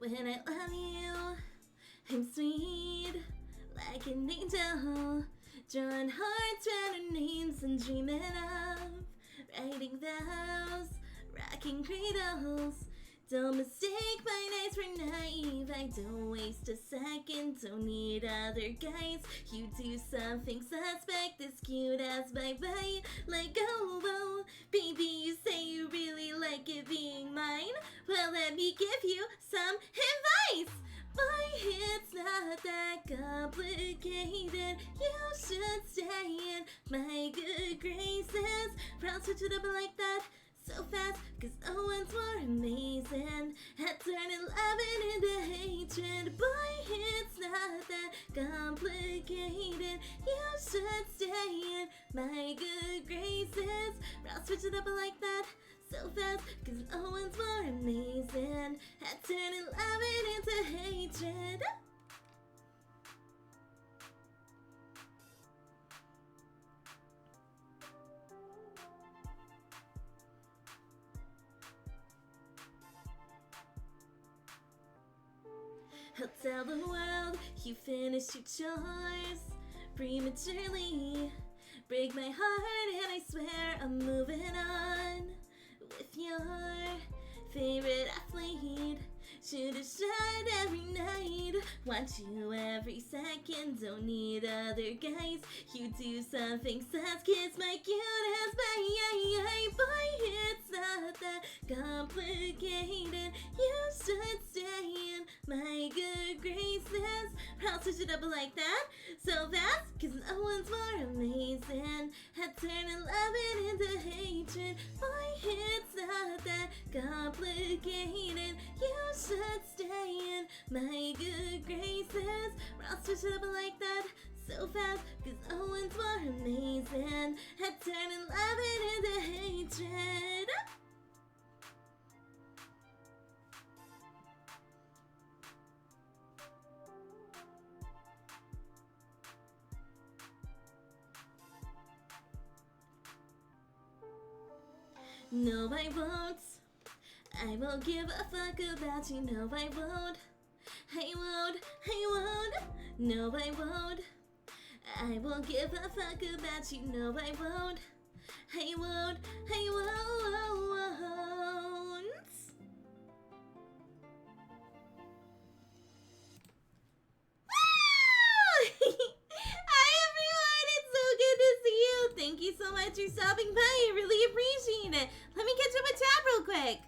When I love you, I'm sweet, like an angel, drawing hearts round our names and dreaming of writing vows, rocking cradles. Don't mistake my nights for naive. I don't waste a second, don't need other guys. You do something suspect, this cute ass bye-bye. Like, oh, baby, you say you really like it being mine. Well, let me give you some advice. Boy, it's not that complicated. You should stay in my good graces. Proud switch it up like that so fast, cause no one's more amazing at turning loving into hatred. Boy, it's not that complicated. You should stay in my good graces. I'll switch it up like that so fast, cause no one's more amazing at turning loving into hatred. I'll tell the world you finished your chores prematurely. Break my heart and I swear I'm moving on with your favorite athlete. Shoot a shot every night, want you every second, don't need other guys. You do something sus, kiss my cute ass bye. Boy, it's not that complicated. You should stay in my good graces. I'll switch it up like that so fast, cause no one's more amazing at turning loving into hatred. Boy, it's not that complicated. You should stay in my good graces. I'll switch it up like that so fast, cause no one's more amazing at turning loving into hatred. No, I won't. I won't give a fuck about you. No, I won't. I won't. No, I won't. I won't give a fuck about you. No, I won't. I won't. Hi everyone, it's so good to see you. Thank you so much for stopping by. I really appreciate it. Let me catch up with chat real quick.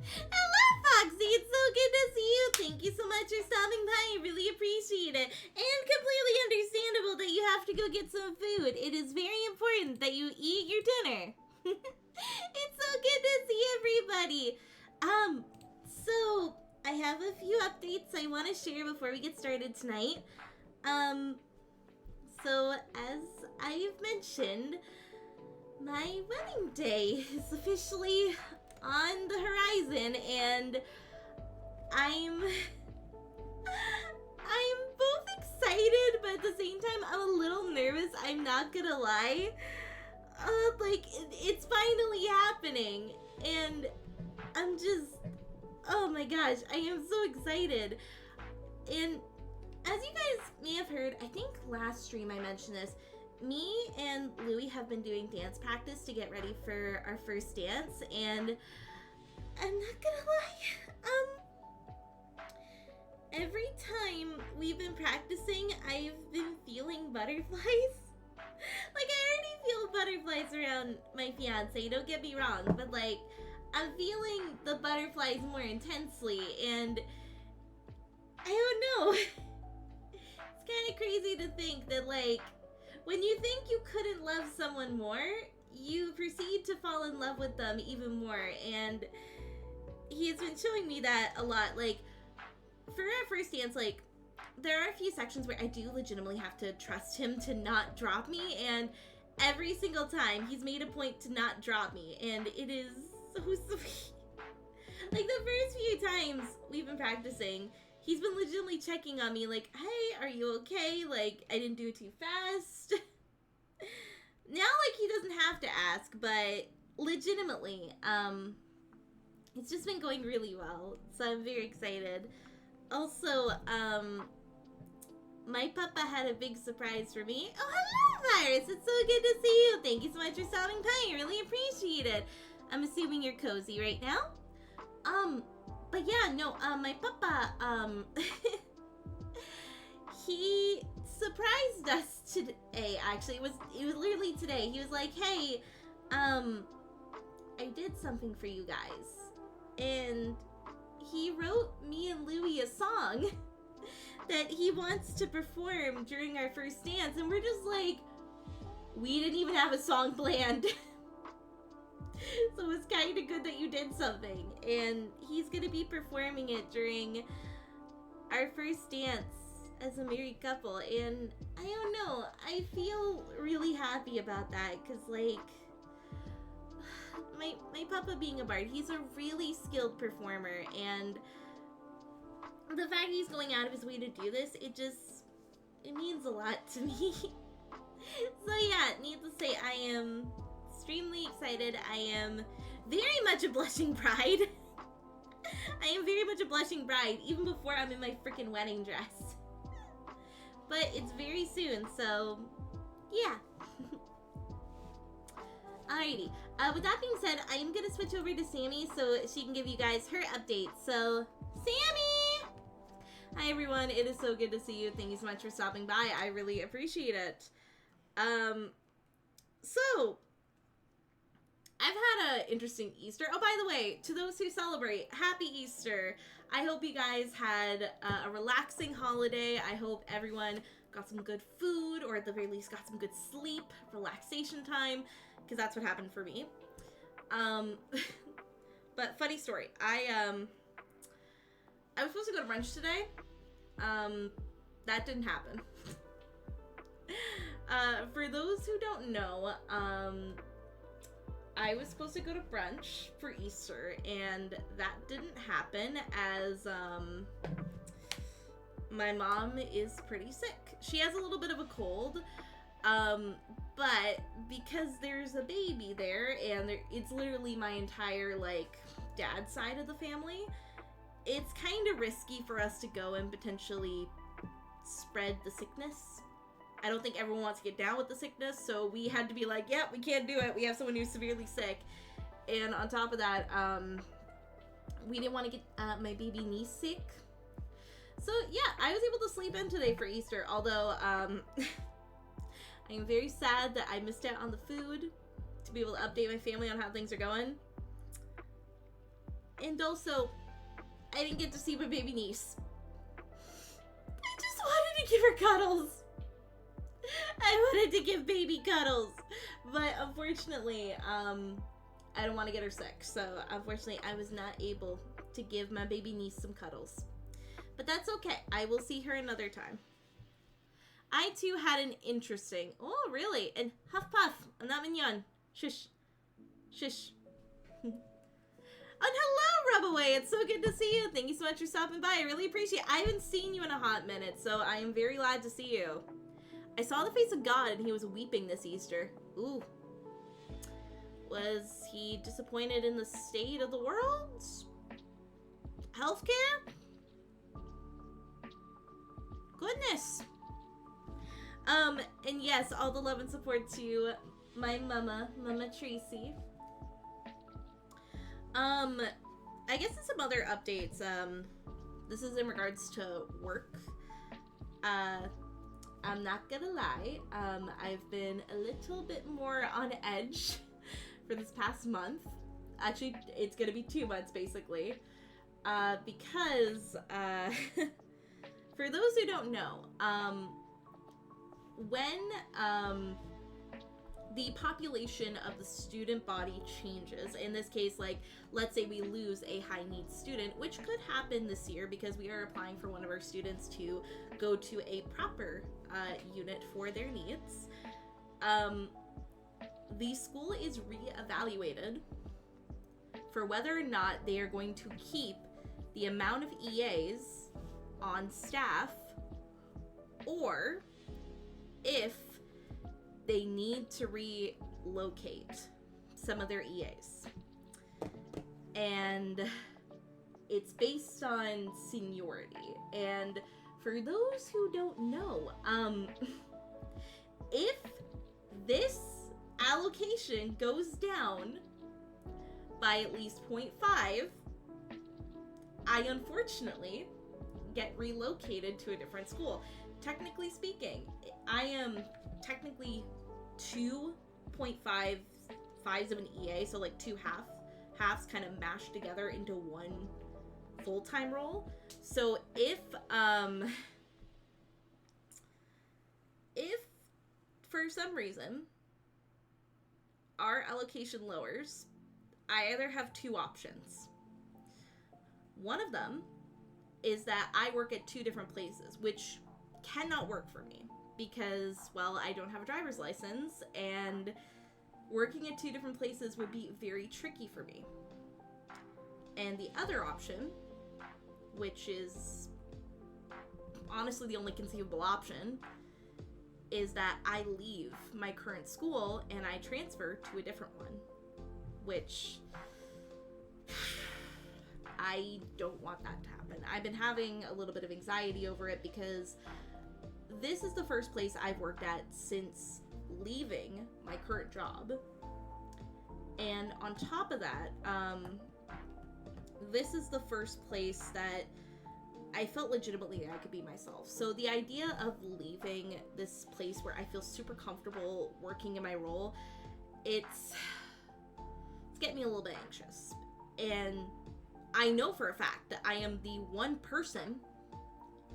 Hello, Foxy. It's so good to see you. Thank you so much for stopping by. I really appreciate it. And completely understandable that you have to go get some food. It is very important that you eat your dinner. It's so good to see everybody. So I have a few updates I want to share before we get started tonight. So as I've mentioned, my wedding day is officially on the horizon, and I'm both excited, but at the same time I'm a little nervous, I'm not gonna lie. It's finally happening, and I'm just, oh my gosh, I am so excited. And as you guys may have heard, I think last stream I mentioned this, me and Louie have been doing dance practice to get ready for our first dance, and I'm not gonna lie, every time we've been practicing, I've been feeling butterflies. Like, I already feel butterflies around my fiance, don't get me wrong, but like, I'm feeling the butterflies more intensely, and I don't know. It's kind of crazy to think that, like, when you think you couldn't love someone more, you proceed to fall in love with them even more, and he's been showing me that a lot. Like, for our first dance, like, there are a few sections where I do legitimately have to trust him to not drop me, and every single time he's made a point to not drop me, and it is so sweet. Like, the first few times we've been practicing, he's been legitimately checking on me, like, hey, are you okay? Like, I didn't do it too fast. Now, like, he doesn't have to ask, but legitimately, it's just been going really well, so I'm very excited. Also, my papa had a big surprise for me. Oh, hello, Virus! It's so good to see you. Thank you so much for stopping by. I really appreciate it. I'm assuming you're cozy right now. But yeah, no, my papa, he surprised us today, actually. It was literally today. He was like, hey, I did something for you guys. And he wrote me and Louie a song that he wants to perform during our first dance. And we're just like, we didn't even have a song planned. So it's kind of good that you did something. And he's going to be performing it during our first dance as a married couple. And I don't know, I feel really happy about that, because like, my papa being a bard, he's a really skilled performer, and the fact he's going out of his way to do this, it means a lot to me. So yeah, needless to say, I am extremely excited. I am very much a blushing bride. I am very much a blushing bride, even before I'm in my freaking wedding dress. But it's very soon, so yeah. Alrighty, with that being said, I am going to switch over to Sammy so she can give you guys her update. So, Sammy! Hi everyone, it is so good to see you. Thank you so much for stopping by. I really appreciate it. So, I've had an interesting Easter. Oh, by the way, to those who celebrate, happy Easter. I hope you guys had a relaxing holiday. I hope everyone got some good food, or at the very least got some good sleep, relaxation time, because that's what happened for me. But funny story. I was supposed to go to brunch today. That didn't happen. For those who don't know, I was supposed to go to brunch for Easter, and that didn't happen as, my mom is pretty sick. She has a little bit of a cold, but because there's a baby there, and it's literally my entire, like, dad's side of the family, it's kind of risky for us to go and potentially spread the sickness. I don't think everyone wants to get down with the sickness, so we had to be like, yeah, we can't do it. We have someone who's severely sick. And on top of that, we didn't want to get my baby niece sick. So yeah, I was able to sleep in today for Easter, although I am very sad that I missed out on the food to be able to update my family on how things are going. And also, I didn't get to see my baby niece. I just wanted to give her cuddles. I wanted to give baby cuddles, but unfortunately, I don't want to get her sick, so unfortunately I was not able to give my baby niece some cuddles. But that's okay, I will see her another time. I too had an interesting, oh really, and huff puff, I'm not mignon, shush, shush. And hello, Rubaway, it's so good to see you. Thank you so much for stopping by, I really appreciate it. I haven't seen you in a hot minute, so I am very glad to see you. I saw the face of God and he was weeping this Easter. Ooh. Was he disappointed in the state of the world? Healthcare? Goodness. And yes, all the love and support to my Mama Tracy. I guess some other updates. This is in regards to work. I'm not gonna lie, I've been a little bit more on edge for this past month. Actually, it's gonna be 2 months, basically. Because, for those who don't know, when, the population of the student body changes, in this case, like, let's say we lose a high needs student, which could happen this year because we are applying for one of our students to go to a proper unit for their needs. The school is re-evaluated for whether or not they are going to keep the amount of EAs on staff, or if they need to relocate some of their EAs. and it's based on seniority. And for those who don't know, if this allocation goes down by at least 0.5, I unfortunately get relocated to a different school. Technically speaking, I am technically 2.5 of an EA, so like two halves kind of mashed together into one full-time role. So if for some reason our allocation lowers, I either have two options. One of them is that I work at two different places, which cannot work for me because, well, I don't have a driver's license, and working at two different places would be very tricky for me. And the other option, which is honestly the only conceivable option, is that I leave my current school and I transfer to a different one, which I don't want that to happen. I've been having a little bit of anxiety over it because this is the first place I've worked at since leaving my current job. And on top of that, this is the first place that I felt legitimately that I could be myself. So the idea of leaving this place where I feel super comfortable working in my role, it's getting me a little bit anxious. And I know for a fact that I am the one person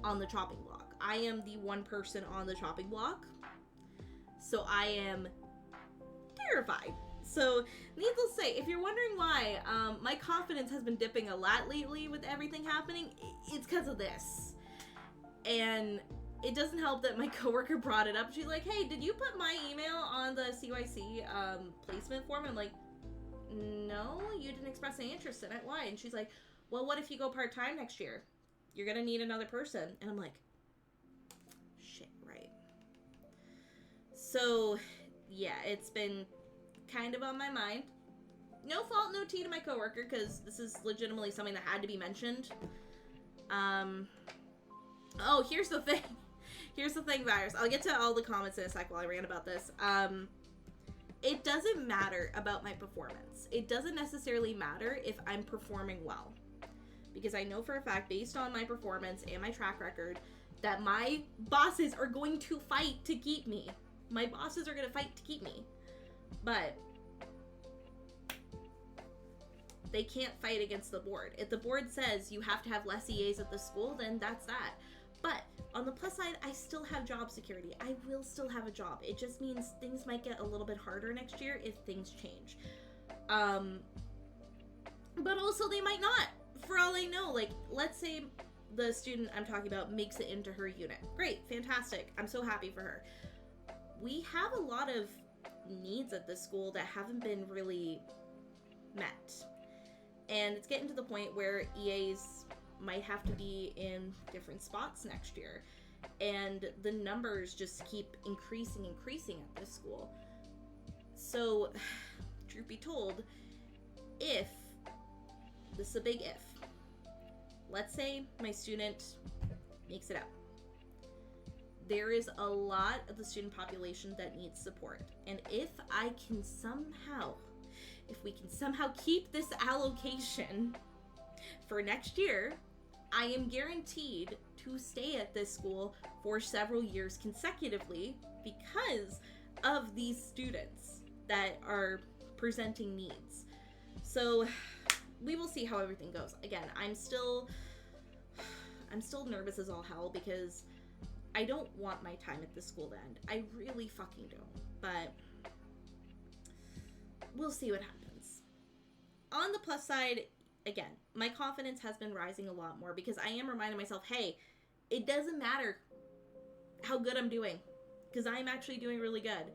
on the chopping block. I am the one person on the chopping block. So I am terrified. So, needless to say, if you're wondering why my confidence has been dipping a lot lately with everything happening, it's because of this. And it doesn't help that my coworker brought it up. She's like, hey, did you put my email on the CYC placement form? I'm like, no, you didn't express any interest in it. Why? And she's like, well, what if you go part-time next year? You're going to need another person. And I'm like, shit, right. So, yeah, it's been kind of on my mind. No fault, no tea to my coworker, because this is legitimately something that had to be mentioned. Oh, here's the thing. Here's the thing, Virus. I'll get to all the comments in a sec while I rant about this. It doesn't matter about my performance. It doesn't necessarily matter if I'm performing well. Because I know for a fact, based on my performance and my track record, that my bosses are going to fight to keep me. My bosses are going to fight to keep me. But they can't fight against the board. If the board says you have to have less EAs at the school, then that's that. But on the plus side, I still have job security. I will still have a job. It just means things might get a little bit harder next year if things change. But also they might not. For all I know, like, let's say the student I'm talking about makes it into her unit. Great, fantastic. I'm so happy for her. We have a lot of needs at this school that haven't been really met. And it's getting to the point where EAs might have to be in different spots next year. And the numbers just keep increasing at this school. So, truth be told, if, this is a big if, let's say my student makes it out. There is a lot of the student population that needs support. And if we can somehow keep this allocation for next year, I am guaranteed to stay at this school for several years consecutively because of these students that are presenting needs. So we will see how everything goes. Again, I'm still nervous as all hell because I don't want my time at this school to end. I really fucking don't. But we'll see what happens. On the plus side, again, my confidence has been rising a lot more because I am reminding myself, hey, it doesn't matter how good I'm doing because I'm actually doing really good.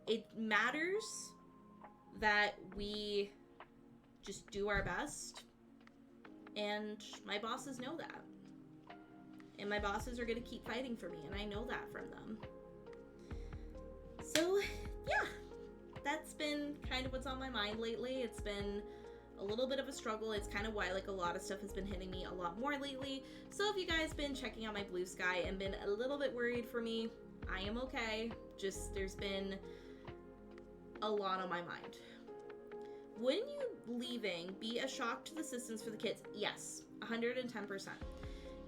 It matters that we just do our best, and my bosses know that. And my bosses are going to keep fighting for me, and I know that from them. So, yeah, that's been kind of what's on my mind lately. It's been a a little bit of a struggle. It's kind of why like a lot of stuff has been hitting me a lot more lately. So if you guys been checking out my Blue Sky and been a little bit worried for me, I am okay. Just there's been a lot on my mind. Wouldn't you leaving be a shock to the systems for the kids? Yes, 110%.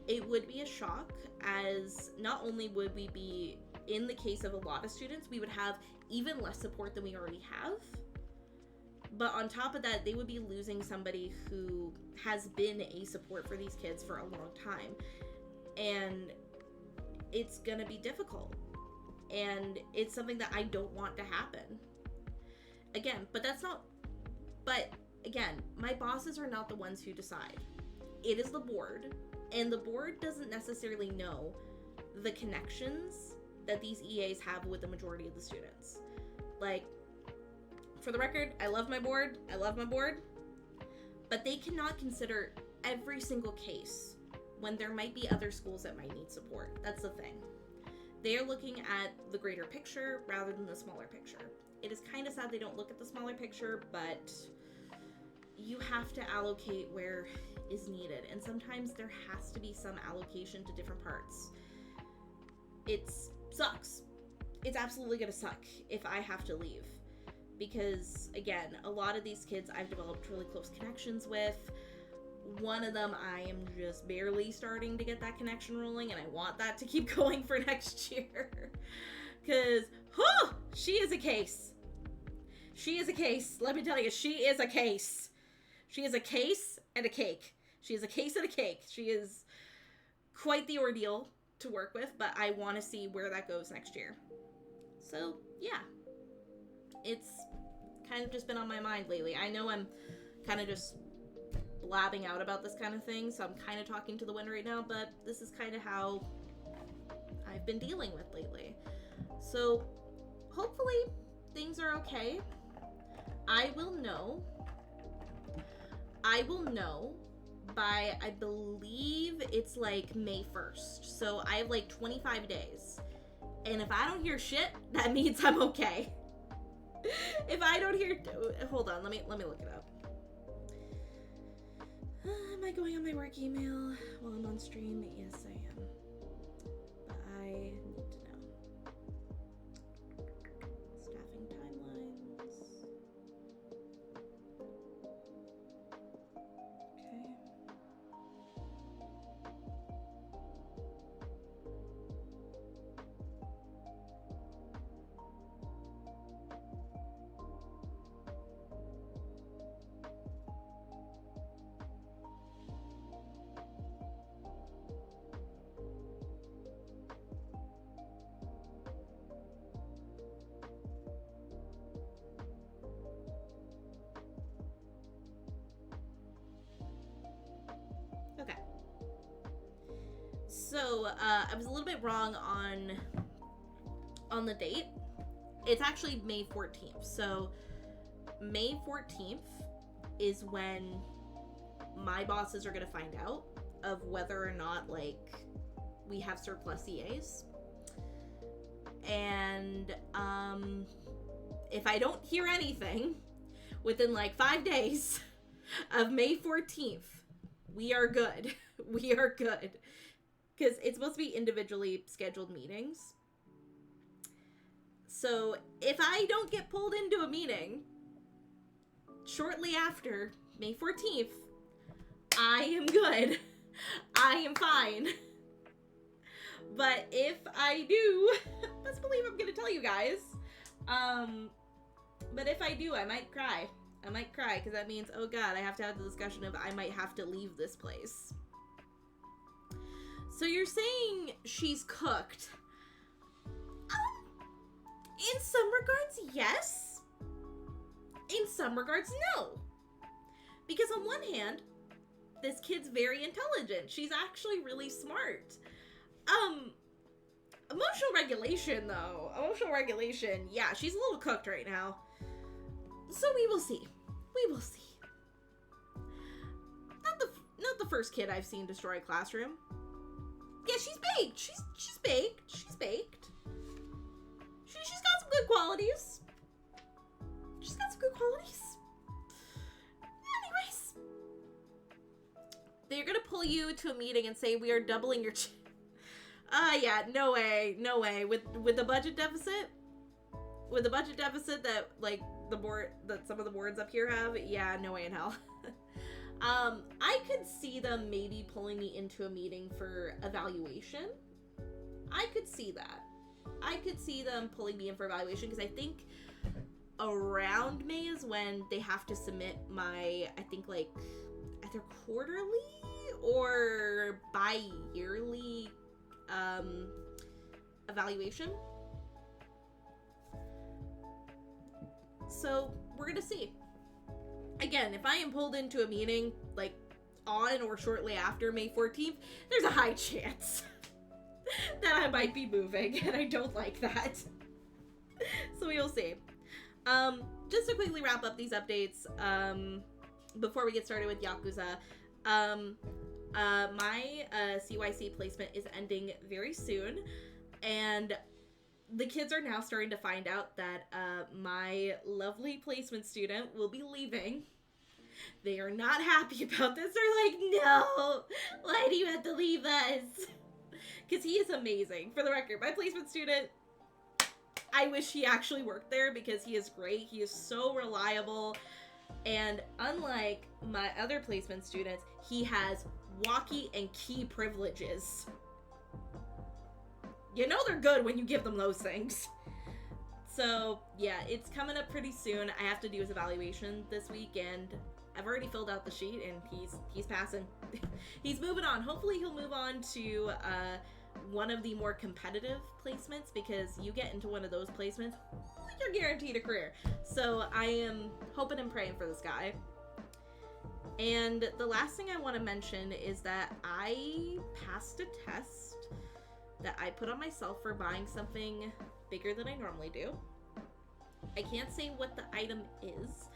It would be a shock, as not only would we be, in the case of a lot of students, we would have even less support than we already have. But on top of that, they would be losing somebody who has been a support for these kids for a long time. And it's gonna be difficult. And it's something that I don't want to happen. Again, but again, my bosses are not the ones who decide. It is the board, and the board doesn't necessarily know the connections that these EAs have with the majority of the students. Like, for the record, I love my board, but they cannot consider every single case when there might be other schools that might need support. That's the thing. They are looking at the greater picture rather than the smaller picture. It is kind of sad they don't look at the smaller picture, but you have to allocate where is needed, and sometimes there has to be some allocation to different parts. It sucks. It's absolutely gonna suck if I have to leave, because again, a lot of these kids I've developed really close connections with. One of them I am just barely starting to get that connection rolling, and I want that to keep going for next year, because she is a case. She is a case. Let me tell you, she is a case. She is a case and a cake. She is a case and a cake. She is quite the ordeal to work with, but I want to see where that goes next year. So, yeah. It's kind of just been on my mind lately. I know I'm kind of just blabbing out about this kind of thing, so I'm kind of talking to the wind right now, but this is kind of how I've been dealing with lately. So, hopefully, things are okay. I will know by, I believe it's like May 1st. So I have like 25 days. And if I don't hear shit, that means I'm okay. If I don't hear, hold on, let me look it up. Am I going on my work email while I'm on stream? Yes, I am. But I need to know. Staffing timelines. Okay. Okay. So, I was a little bit wrong on the date. It's actually May 14th. So, May 14th is when my bosses are going to find out of whether or not, like, we have surplus EAs. And, if I don't hear anything within, like, 5 days of May 14th, we are good. We are good. Because it's supposed to be individually scheduled meetings. So if I don't get pulled into a meeting shortly after May 14th, I am good. I am fine. But if I do, best believe I'm going to tell you guys. But if I do, I might cry. I might cry, because that means, oh god, I have to have the discussion of I might have to leave this place. So you're saying she's cooked. In some regards, yes. In some regards, no. Because on one hand, this kid's very intelligent. She's actually really smart. Emotional regulation, though. Emotional regulation, yeah, she's a little cooked right now. So we will see. We will see. Not the first kid I've seen destroy a classroom. Yeah, she's baked. She's baked. She's baked. She's got some good qualities. She's got some good qualities. Anyways, you to a meeting and say we are doubling your yeah, no way, no way. With the budget deficit, that like that some of the boards up here have, yeah, no way in hell. I could see them maybe pulling me into a meeting for evaluation. I could see that. I could see them pulling me in for evaluation because I think around May is when they have to submit my, I think like either quarterly or bi-yearly evaluation. So we're gonna see. Again, if I am pulled into a meeting like on or shortly after May 14th, there's a high chance that I might be moving, and I don't like that. So we'll see. Just to quickly wrap up these updates, before we get started with Yakuza, my CYC placement is ending very soon, and the kids are now starting to find out that my lovely placement student will be leaving. They are not happy about this. They're like, no, why do you have to leave us? Because he is amazing. For the record, my placement student, I wish he actually worked there because he is great. He is so reliable. And unlike my other placement students, he has walkie and key privileges. You know they're good when you give them those things. So, yeah, it's coming up pretty soon. I have to do his evaluation this week, and I've already filled out the sheet, and he's passing. He's moving on. Hopefully he'll move on to one of the more competitive placements, because you get into one of those placements, you're guaranteed a career. So I am hoping and praying for this guy. And the last thing I want to mention is that I passed a test that I put on myself for buying something bigger than I normally do. I can't say what the item is,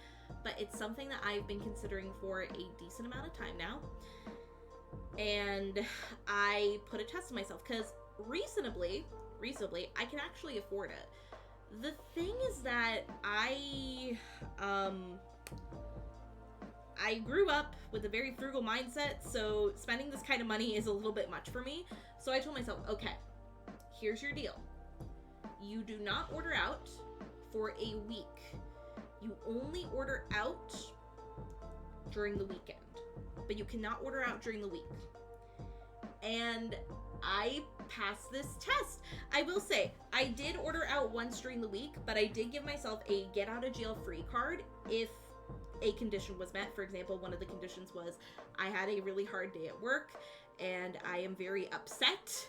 but it's something that I've been considering for a decent amount of time now. And I put a test on myself because reasonably, I can actually afford it. The thing is that I grew up with a very frugal mindset, so spending this kind of money is a little bit much for me. So I told myself, okay, here's your deal. You do not order out for a week. You only order out during the weekend, but you cannot order out during the week. And I passed this test. I will say, I did order out once during the week, but I did give myself a get out of jail free card if a condition was met. For example, one of the conditions was I had a really hard day at work and I am very upset,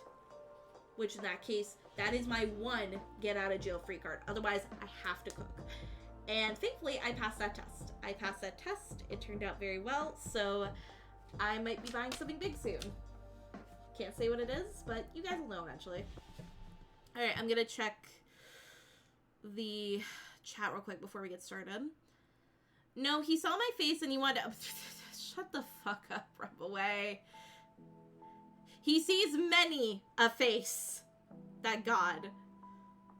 which in that case, that is my one get out of jail free card. Otherwise, I have to cook. And thankfully, I passed that test. It turned out very well, so I might be buying something big soon. Can't say what it is, but you guys will know eventually. All right, I'm gonna check the chat real quick before we get started. No, he saw my face and he wanted to... Shut the fuck up, rub away. He sees many a face, that God.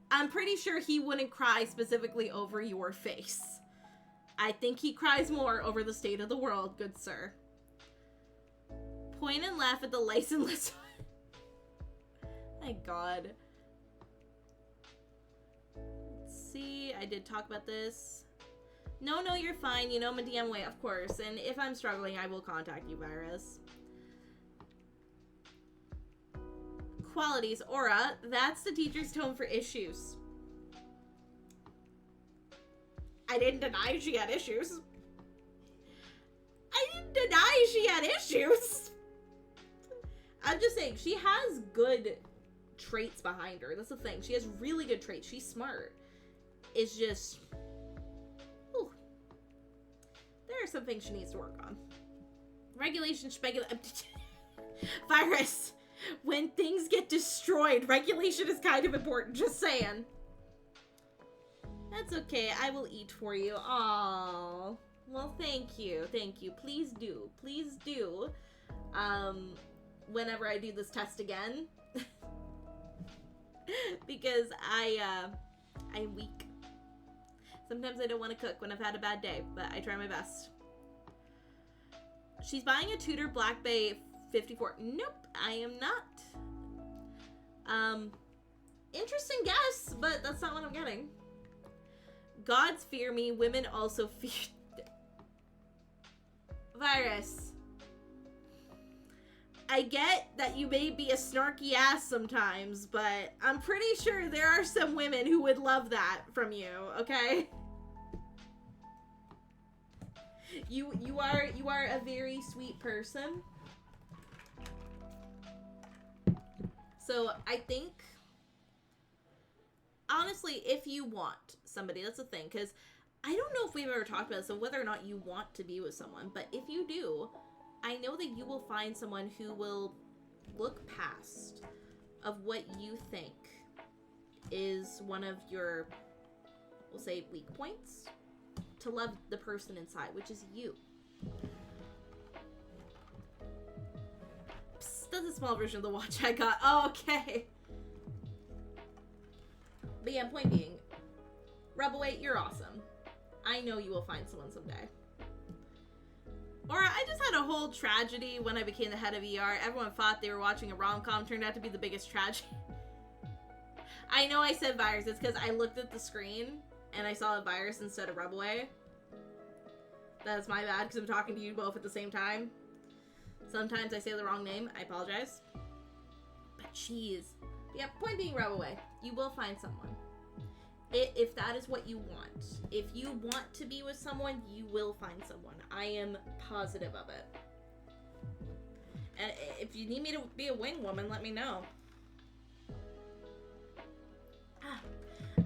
I'm pretty sure he wouldn't cry specifically over your face. I think he cries more over the state of the world, good sir. Point and laugh at the licenseless... My God. Let's see, I did talk about this. No, you're fine. You know, I'm a DM way, of course. And if I'm struggling, I will contact you, Virus. Qualities. Aura. That's the teacher's tone for issues. I didn't deny she had issues. I didn't deny she had issues. I'm just saying, she has good traits behind her. That's the thing. She has really good traits. She's smart. It's just... there are some things she needs to work on. Regulation, Virus. When things get destroyed, regulation is kind of important. Just saying. That's okay. I will eat for you. Aww. Well, thank you. Thank you. Please do. Please do. Whenever I do this test again. Because I'm weak. Sometimes I don't want to cook when I've had a bad day, but I try my best. She's buying a Tudor Black Bay 54. Nope, I am not. Interesting guess, but that's not what I'm getting. Gods fear me, women also fear... Virus. I get that you may be a snarky ass sometimes, but I'm pretty sure there are some women who would love that from you, okay? You are a very sweet person. So I think, honestly, if you want somebody, that's the thing, because I don't know if we've ever talked about this, so whether or not you want to be with someone, but if you do, I know that you will find someone who will look past of what you think is one of your, we'll say, weak points to love the person inside, which is you. Psst, that's a small version of the watch I got. Oh, okay. But yeah, point being, Rebel8, you're awesome. I know you will find someone someday. Or I just had a whole tragedy when I became the head of ER. Everyone thought they were watching a rom-com. Turned out to be the biggest tragedy. I know I said virus. It's because I looked at the screen and I saw a virus instead of Rebel8. That's my bad because I'm talking to you both at the same time. Sometimes I say the wrong name. I apologize. But jeez. Yeah, point being, Rebel8, you will find someone. If that is what you want. If you want to be with someone, you will find someone. I am positive of it. And if you need me to be a wing woman, let me know.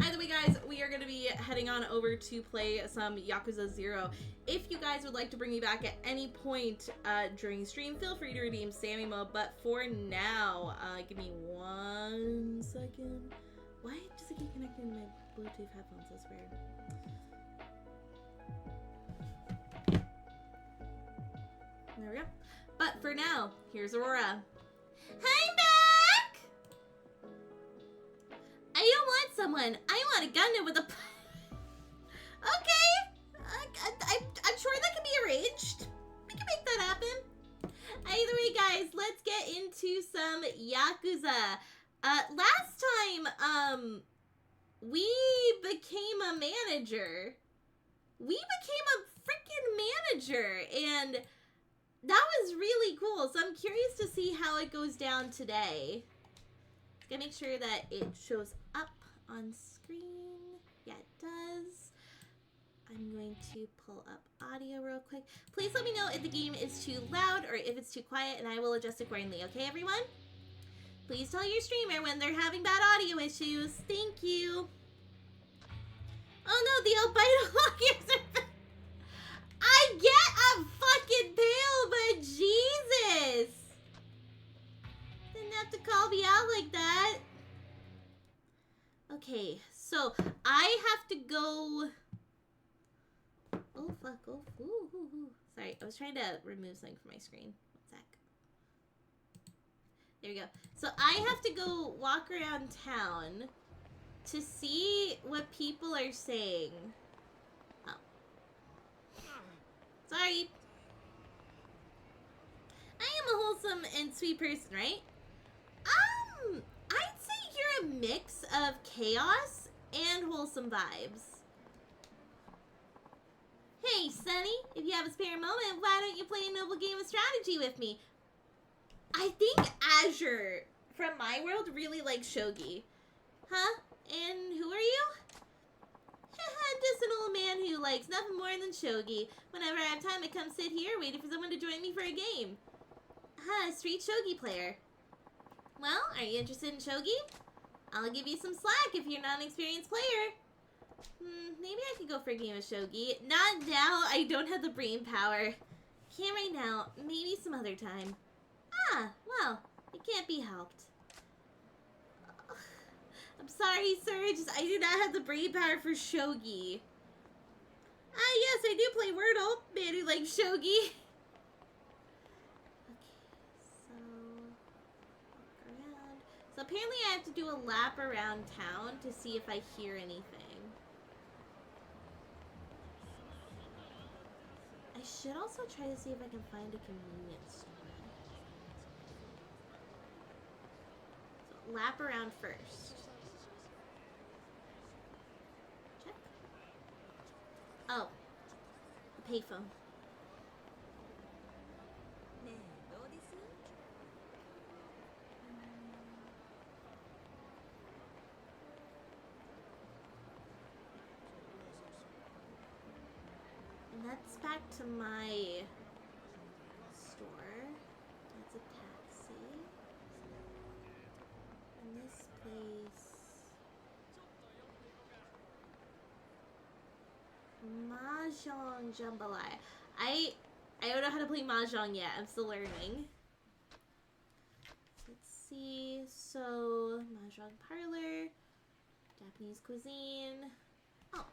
Either way, guys, we are going to be heading on over to play some Yakuza 0. If you guys would like to bring me back at any point during stream, feel free to redeem Sammy mode. But for now, give me 1 second. Why does it keep connecting to my Bluetooth headphones? That's weird. There we go. But for now, here's Aurora. I'm back! I don't want someone. I want a Gundam with a... Okay. I'm sure that can be arranged. We can make that happen. Either way, guys, let's get into some Yakuza. Last time, we became a manager. We became a freaking manager, and that was really cool. So I'm curious to see how it goes down today. Gotta make sure that it shows up on screen. Yeah, it does. I'm going to pull up audio real quick. Please let me know if the game is too loud or if it's too quiet, and I will adjust accordingly. Okay, everyone? Please tell your streamer when they're having bad audio issues. Thank you. Oh no, the albino lockers are back. I get a fucking pill, but Jesus. Didn't have to call me out like that. Okay, so I have to go... Oh, fuck. Oh, ooh. Sorry, I was trying to remove something from my screen. 1 sec. There we go. So I have to go walk around town to see what people are saying. Oh. Sorry. I am a wholesome and sweet person, right? I'd say you're a mix of chaos and wholesome vibes. Hey, Sunny, if you have a spare moment, why don't you play a noble game of strategy with me? I think Azure from my world really likes shogi. Huh? And who are you? I'm just an old man who likes nothing more than shogi. Whenever I have time, I come sit here waiting for someone to join me for a game. Huh, street shogi player. Well, are you interested in shogi? I'll give you some slack if you're not an experienced player. Maybe I could go for a game of shogi. Not now, I don't have the brain power. Can't right now, maybe some other time. Ah, well, it can't be helped. I'm sorry, sir, I do not have the brain power for shogi. Ah, yes, I do play Wordle, man who likes shogi. So apparently I have to do a lap around town to see if I hear anything. I should also try to see if I can find a convenience store. lap around first. Check. Oh. The payphone. And that's back to my store. That's a taxi. And this place. Mahjong Jambalaya. I don't know how to play Mahjong yet. I'm still learning. Let's see. So, Mahjong parlor. Japanese cuisine. Oh.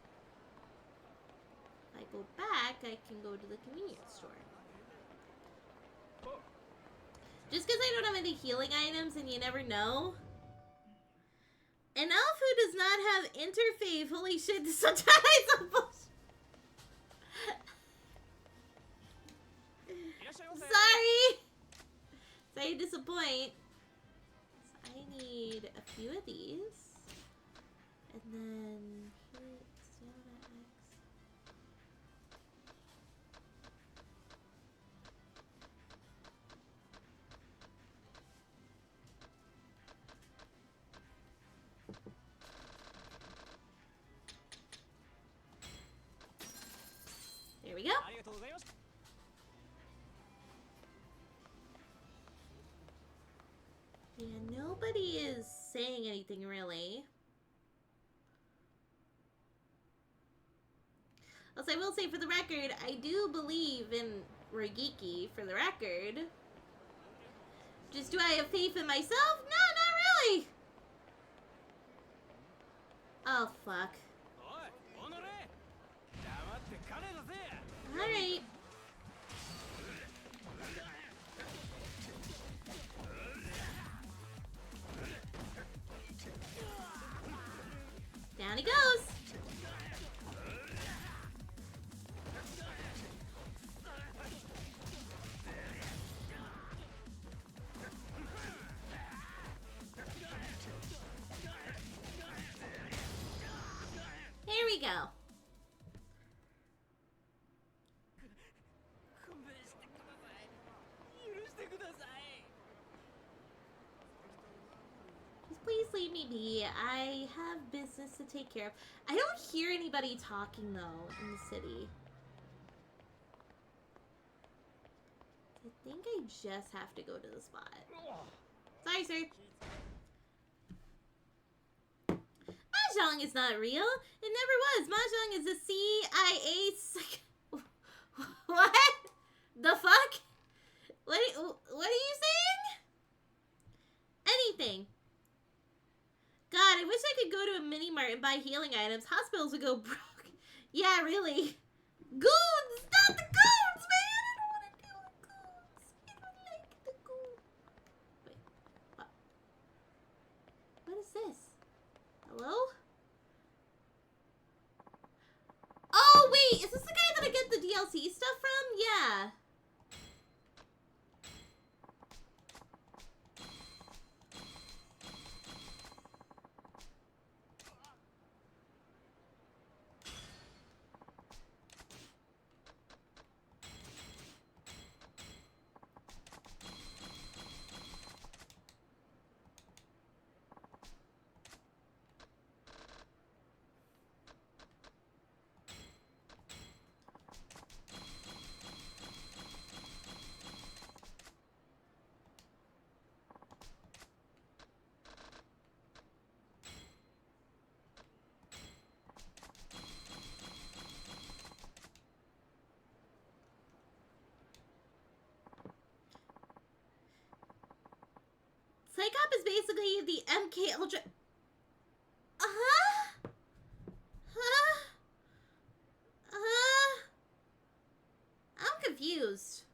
If I go back, I can go to the convenience store. Just because I don't have any healing items and you never know. An elf who does not have interfaith. Holy shit, this sometimes I'm sorry! Sorry to disappoint. So I need a few of these. And then here, stamina X. There we go. Yeah, nobody is saying anything really. Also, I will say for the record, I do believe in Regiki for the record. Just do I have faith in myself? No, not really. Oh, fuck. Alright. Down he goes. Here we go. Just please leave me be. I have business to take care of. I don't hear anybody talking though in the city. I think I just have to go to the spot. Sorry, sir. Mahjong is not real. It never was. Mahjong is a CIA. What? The fuck? What are you saying? Anything. God, I wish I could go to a mini mart and buy healing items. Hospitals would go broke. Yeah, really. Goons! Not the goons, man! I don't want to deal with goons. I don't like the goons. Wait. What? What is this? Hello? Oh, wait! Is this the guy that I get the DLC stuff from? Yeah. Psychop is basically the MK Ultra. I'm confused.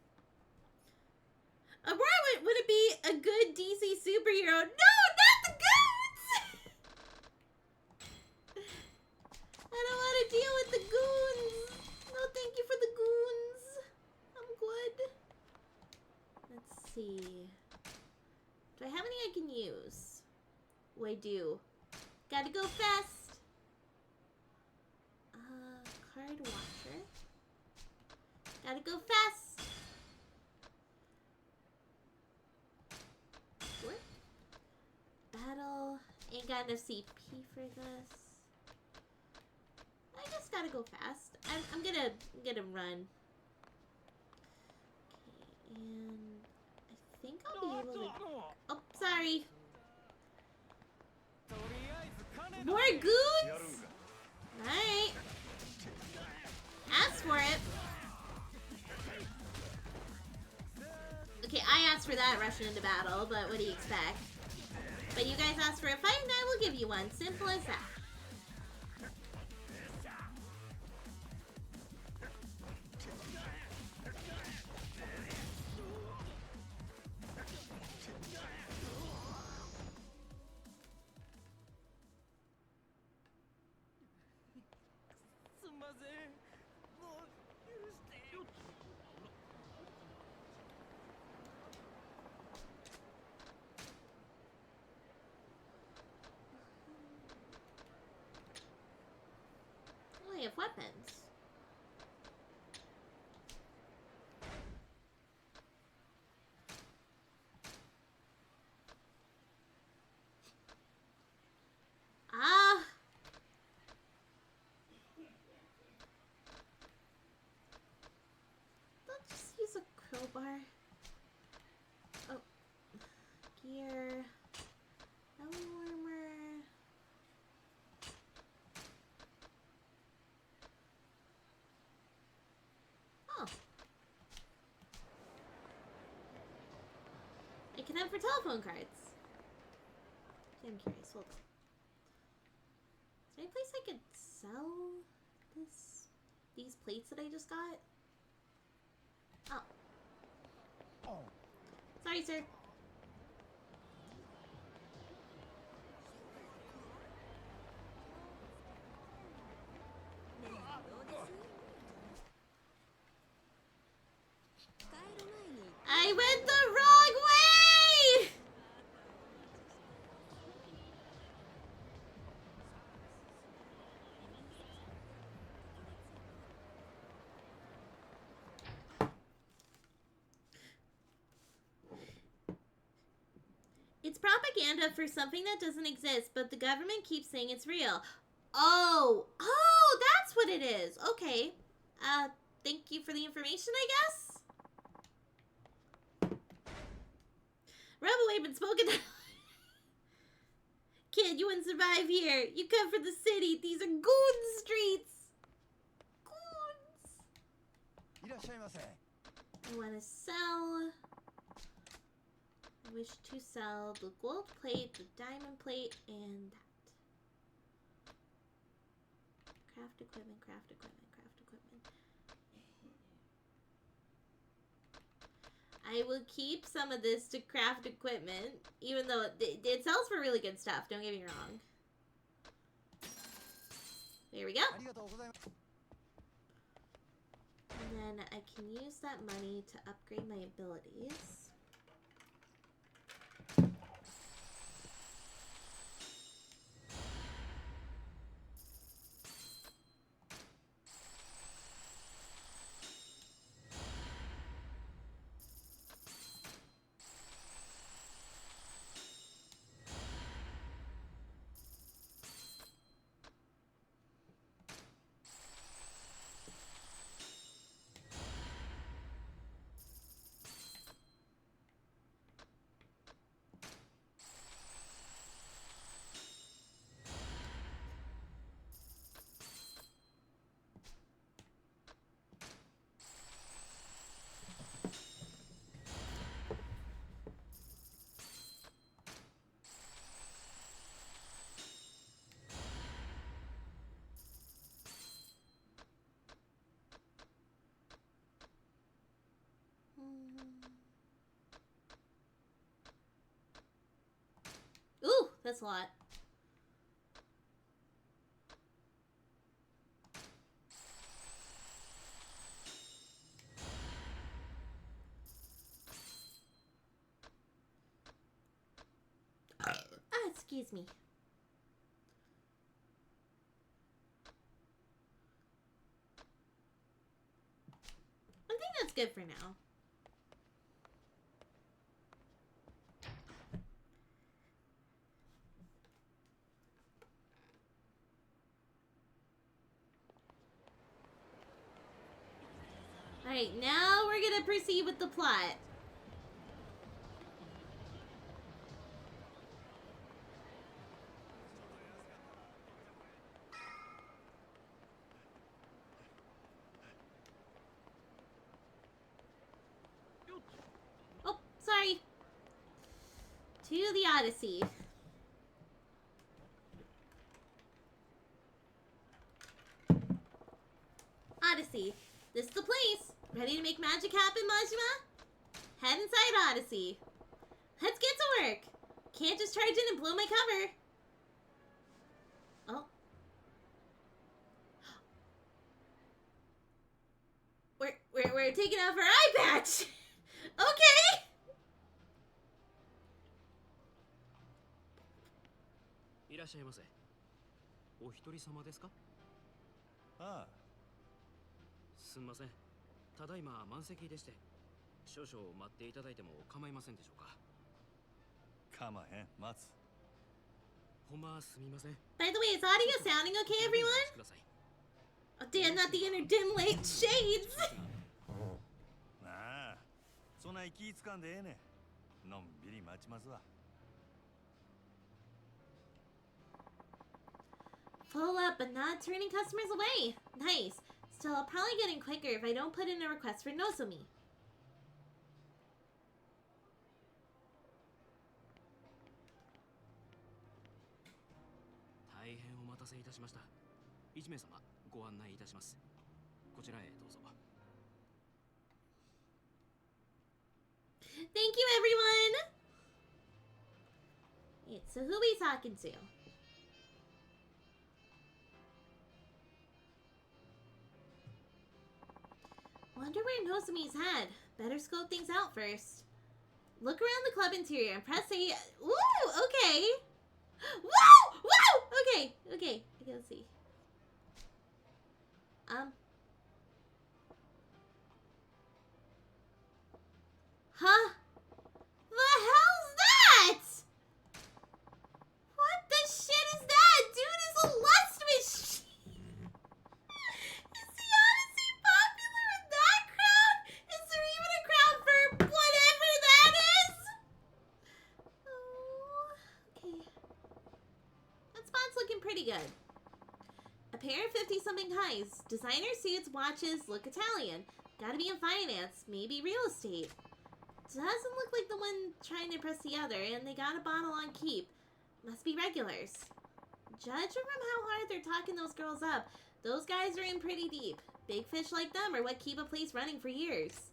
Aurora, would it be a good DC superhero? No, not the goons! I don't want to deal with the goons. No, thank you for the goons. I'm good. Let's see. Do I have any I can use? do? Gotta go fast. Card watcher. Gotta go fast. What? Battle. Ain't got enough CP for this. I just gotta go fast. I'm gonna run. Okay, and I think I'll be able to. Oh, sorry. More goons? Alright. Ask for it. Okay, I asked for that rushing into battle, but what do you expect? But you guys asked for a fight, and I will give you one. Simple as that. Oh, I have weapons. Ah! Let's just use a crowbar. Oh. Gear. Belly warmer. Oh. I can have for telephone cards. I'm curious. Hold on. Is there any place I could sell these plates that I just got? Oh. Sorry, sir. I went the wrong way! It's propaganda for something that doesn't exist, but the government keeps saying it's real. Oh, that's what it is. Okay. Thank you for the information, I guess. Rebel we've spoken. Kid, you wouldn't survive here. You come from the city. These are goon streets. Goons. I want to sell. I wish to sell the gold plate, the diamond plate, and that. Craft equipment, craft equipment, craft equipment. I will keep some of this to craft equipment, even though it sells for really good stuff, don't get me wrong. There we go. And then I can use that money to upgrade my abilities. Ooh, that's a lot. Excuse me. good for now. Alright, now we're gonna proceed with the plot. Oh, sorry. To the Odyssey. Odyssey. This is the place. Ready to make magic happen, Majima? Head inside Odyssey. Let's get to work. Can't just charge in and blow my cover. Oh. We're taking off our eye patch. Okay. いらっしゃいませ。お一人様ですか？ああ。すみません。ただいま満席でして、少々待っていただいても構いませんでしょうか。構へん、待つ。ほんますみません。 By the way, is audio sounding okay, everyone? ください。 Oh, damn, not the inner dim light shades. なあ、そんな気つかんでええねん。のんびり待ちますわ。Full up, but not turning customers away. Nice. Still, I'll probably get in quicker if I don't put in a request for Nozomi. 大変お待たせいたしました。1名様ご案内いたします。こちらへどうぞ。 Thank you, everyone! Wait, so who are we talking to? Wonder where Nozomi's head. Better scope things out first. Look around the club interior and press A. Woo! Okay! Woo! Woo! Okay, okay. Okay, let's see. Huh? The hell's that? What the shit is that? Dude is a lust machine. Is the Odyssey popular in that crowd? Is there even a crowd for whatever that is? Oh, okay. That spot's looking pretty good. A pair of 50-something highs. Designer suits, watches, look Italian. Gotta be in finance, maybe real estate. Doesn't look like the one trying to impress the other, and they got a bottle on keep. Must be regulars. Judging from how hard they're talking those girls up, those guys are in pretty deep. Big fish like them are what keep a place running for years.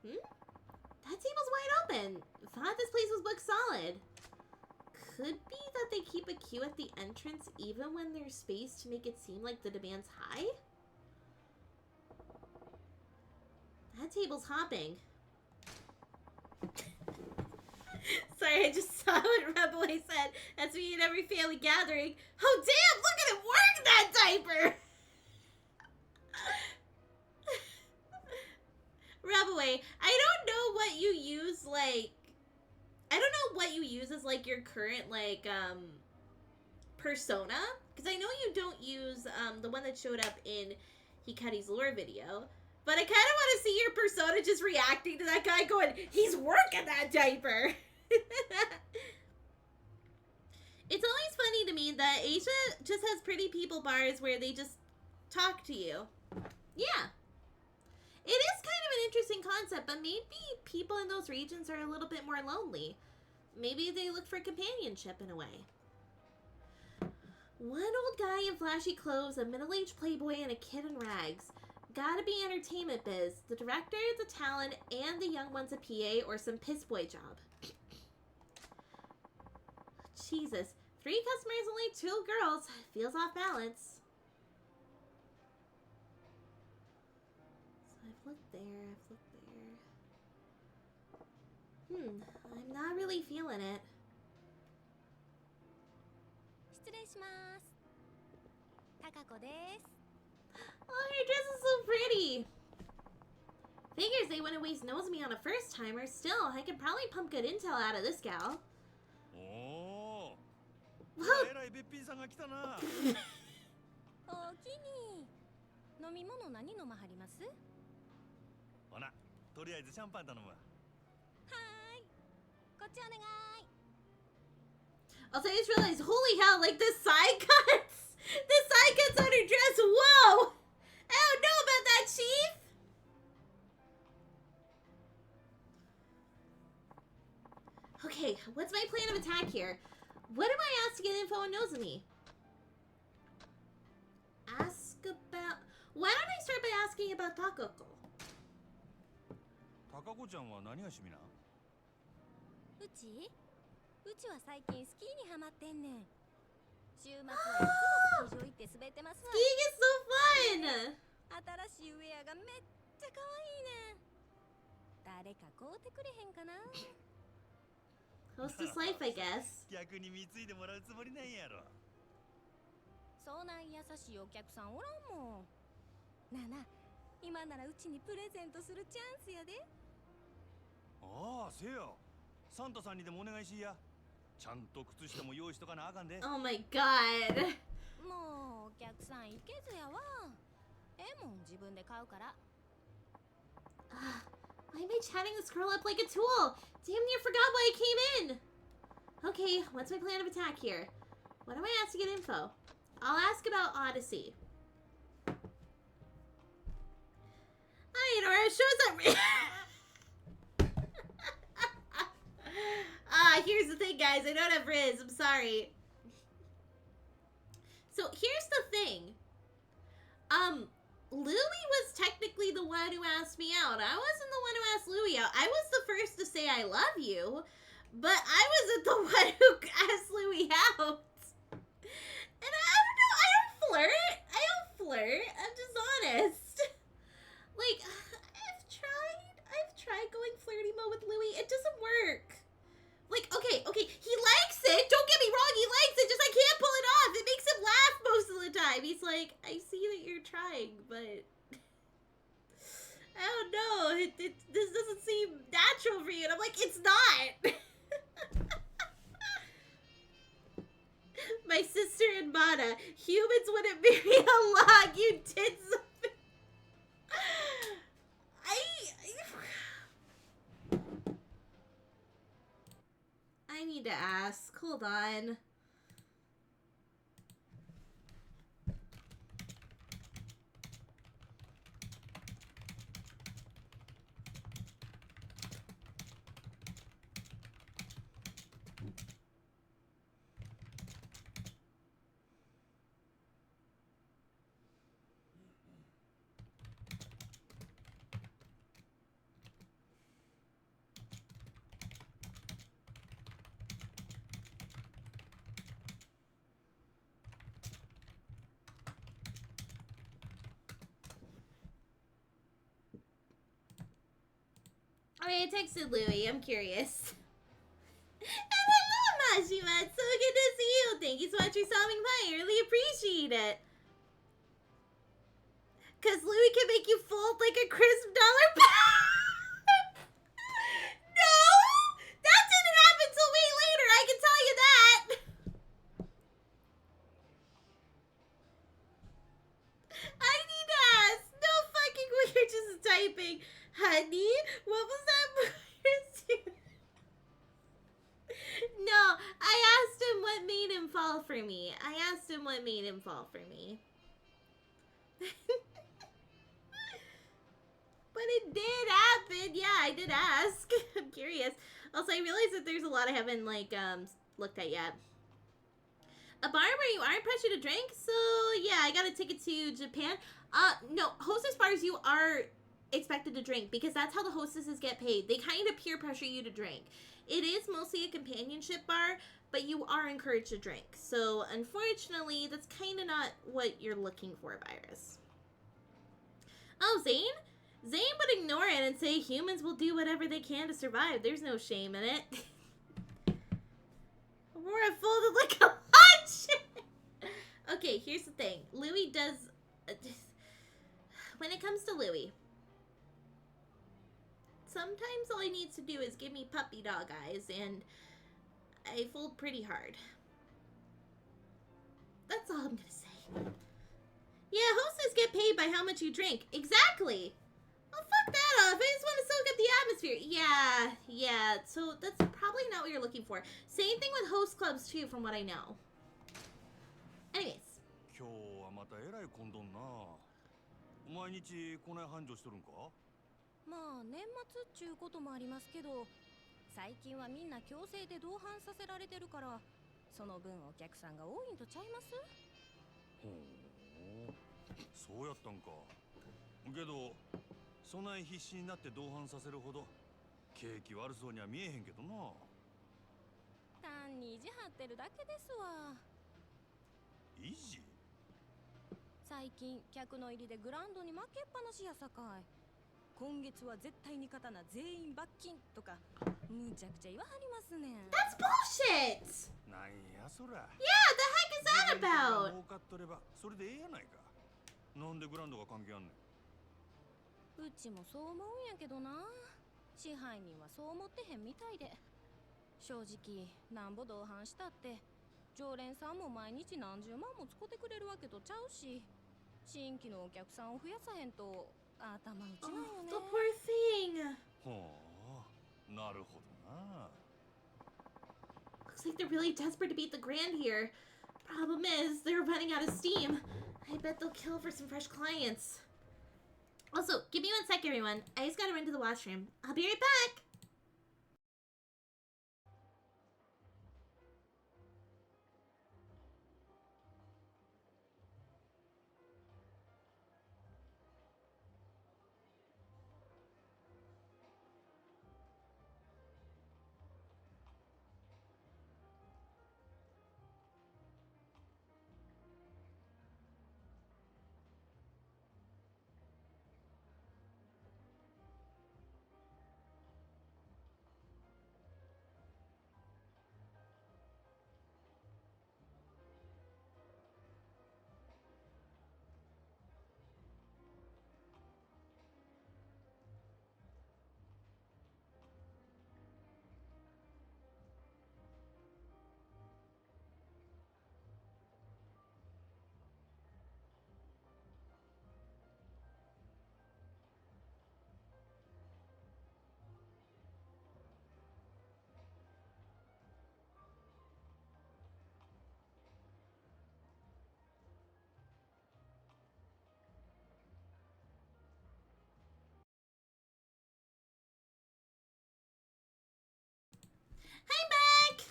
That table's wide open. Thought this place was booked solid. Could be that they keep a queue at the entrance even when there's space to make it seem like the demand's high? That table's hopping. Sorry, I just saw what Rebel said. As we in every family gathering. Oh damn, look at him wearing that diaper! Rebel, I don't know what you use, like... I don't know what you use as, like, your current, like, persona. Because I know you don't use, the one that showed up in Hikari's lore video. But I kind of want to see your persona just reacting to that guy going, he's working that diaper. It's always funny to me that Asia just has pretty people bars where they just talk to you. Yeah. It is kind of an interesting concept, but maybe people in those regions are a little bit more lonely. Maybe they look for companionship in a way. One old guy in flashy clothes, a middle-aged playboy, and a kid in rags. Gotta be entertainment biz. The director, the talent, and the young one's a PA or some piss boy job. Jesus. 3 customers, only 2 girls. Feels off balance. So I've looked there, I'm not really feeling it. 失礼します。高子です。Oh, your dress is so pretty. Figures they wouldn't waste Nozomi on a first timer. Still, I could probably pump good intel out of this gal. おお。 Well, えらいべっぴんさんが来たな。おおきに飲み物何飲まはります？ほな、とりあえずシャンパン頼むわ。はーい、こっちお願い。 also, I just realized, holy hell, like the side cuts! The side cuts on her dress, whoa! I don't know about that, Chief! Okay, what's my plan of attack here? What am I asked to get info on Nozomi? Ask about... Why don't I start by asking about Takako? 高子ちゃんは何が趣味なん？うちは最近スキーにハマってんねん。週末はいつもスキー場行って滑ってますわ。 Skiing is so fun! 新しいウェアがめっちゃ可愛いねん。誰か買うてくれへんかな。 Hostess life, I guess. 逆に貢いでもらうつもりなんやろ。そんなん優しいお客さんおらんもん。なあなあ、今ならうちにプレゼントするチャンスやで。ああ、せや。サンタさんにでもお願いしや。ちゃんと靴下も用意しとかなあかんで。 Oh my god. もうお客さんいけずやわ。ええもん自分で買うから。 Why am I chatting this girl up like a tool? Damn near forgot why I came in. Okay, what's my plan of attack here? What am I asked to get info? I'll ask about Odyssey. Hi, Nora. Shows up. Here's the thing, guys. I don't have Riz. I'm sorry. So here's the thing. Louie was technically the one who asked me out. I wasn't the one who asked Louie out. I was the first to say I love you, but I wasn't the one who asked Louie out. And I don't know, I don't flirt. I'm just honest. Like, I've tried going flirty mode with Louie. It doesn't work. Like, okay, he likes it. Don't get me wrong, he likes it. Just I can't pull it off. It makes him laugh most of the time. He's like, I see that you're trying, but I don't know. This doesn't seem natural for you. And I'm like, it's not. My sister and Mana, humans wouldn't marry a log. You did something. I need to ask. Hold on. I texted Louie. I'm curious. And hello, Mashima. It's so good to see you. Thank you so much for stopping by. I really appreciate it. Because Louie can make you fold like a crisp dollar bill. No! That didn't happen till way later. I can tell you that. I need to ask. No fucking way. You're just typing. Honey, what was that? No, I asked him what made him fall for me. But it did happen. Yeah, I did ask. I'm curious. Also, I realized that there's a lot I haven't, like, looked at yet. A bar where you aren't pressured to drink? So, yeah, I got a ticket to Japan. No, hostess bars you are expected to drink because that's how the hostesses get paid. They kind of peer pressure you to drink. It is mostly a companionship bar, but you are encouraged to drink. So, unfortunately, that's kind of not what you're looking for, Virus. Oh, Zane? Zane would ignore it and say humans will do whatever they can to survive. There's no shame in it. Aurora folded like a hot shit. Okay, here's the thing. Louis does... when it comes to Louis. Sometimes all he needs to do is give me puppy dog eyes, and I fold pretty hard. That's all I'm gonna say. Yeah, hostess get paid by how much you drink. Exactly! Oh, fuck that off. I just want to soak up the atmosphere. Yeah. So that's probably not what you're looking for. Same thing with host clubs, too, from what I know. Anyways. 今日はまたえらい混んどんな。毎日こない繁盛しとるんか？まあ年末っちゅうこともありますけど、最近はみんな強制で同伴させられてるから、その分お客さんが多いんとちゃいます？ほう、そうやったんか。けどそない必死になって同伴させるほど景気悪そうには見えへんけどな。単に意地張ってるだけですわ。意地？最近客の入りでグラウンドに負けっぱなしやさかい。今月は絶対に勝たな全員罰金とかむちゃくちゃ言わはりますねん。 That's bullshit! なんやそら。 Yeah, the heck is that about? 儲かっとればそれでええやないか。なんでグラウンドが関係あんねん。うちもそう思うんやけどな。支配人はそう思ってへんみたいで。正直なんぼ同伴したって常連さんも毎日何十万も使ってくれるわけとちゃうし、新規のお客さんを増やさへんと頭打ちなんよね。 The poor thing. ほう、なるほどな。 Looks like they're really desperate to beat the grand here. Problem is, they're running out of steam. I bet they'll kill for some fresh clients. Also, give me 1 sec, everyone. I just gotta run to the washroom. I'll be right back. I'm back!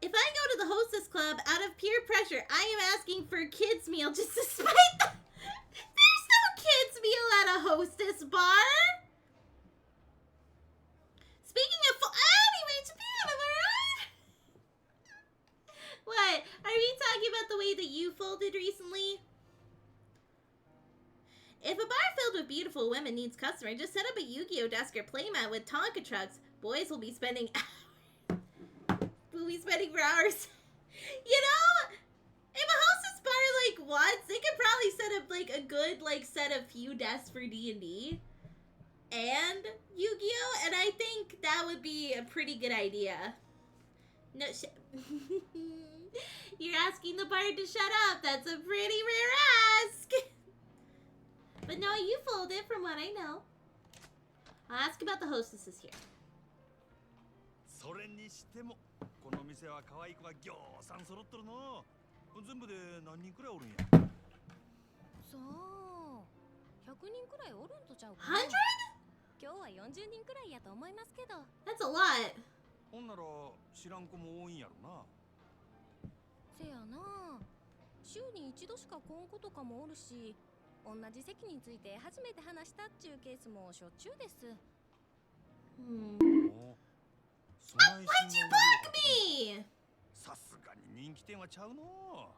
If I go to the hostess club out of peer pressure, I am asking for a kids meal just to spite the... There's no kids meal at a hostess bar! Speaking of... Anyway, Japan, am I right? What? Are we talking about the way that you folded recently? If a bar filled with beautiful women needs customers, just set up a Yu-Gi-Oh desk or playmat with Tonka trucks. Boys will be spending hours. We'll be spending for hours. You know, if a hostess bar like wants, they could probably set up like a good like set of few desks for D&D and Yu-Gi-Oh, and I think that would be a pretty good idea. No shit. You're asking the bar to shut up. That's a pretty rare ask. But no, you fold it from what I know. I'll ask about the hostesses here. それにしてもこの店は可愛い子がぎょうさん揃っとるの。全部で何人くらいおるんや。そう、100人くらいおるんとちゃうか 100? 今日は40人くらいやと思いますけど。 That's a lot. ほんなら知らん子も多いんやろな。せやな、週に一度しか来ん子とかもおるし、同じ席について初めて話したっちゅうケースもしょっちゅうです。Why'd you block me? さすがに人気店はちゃうの。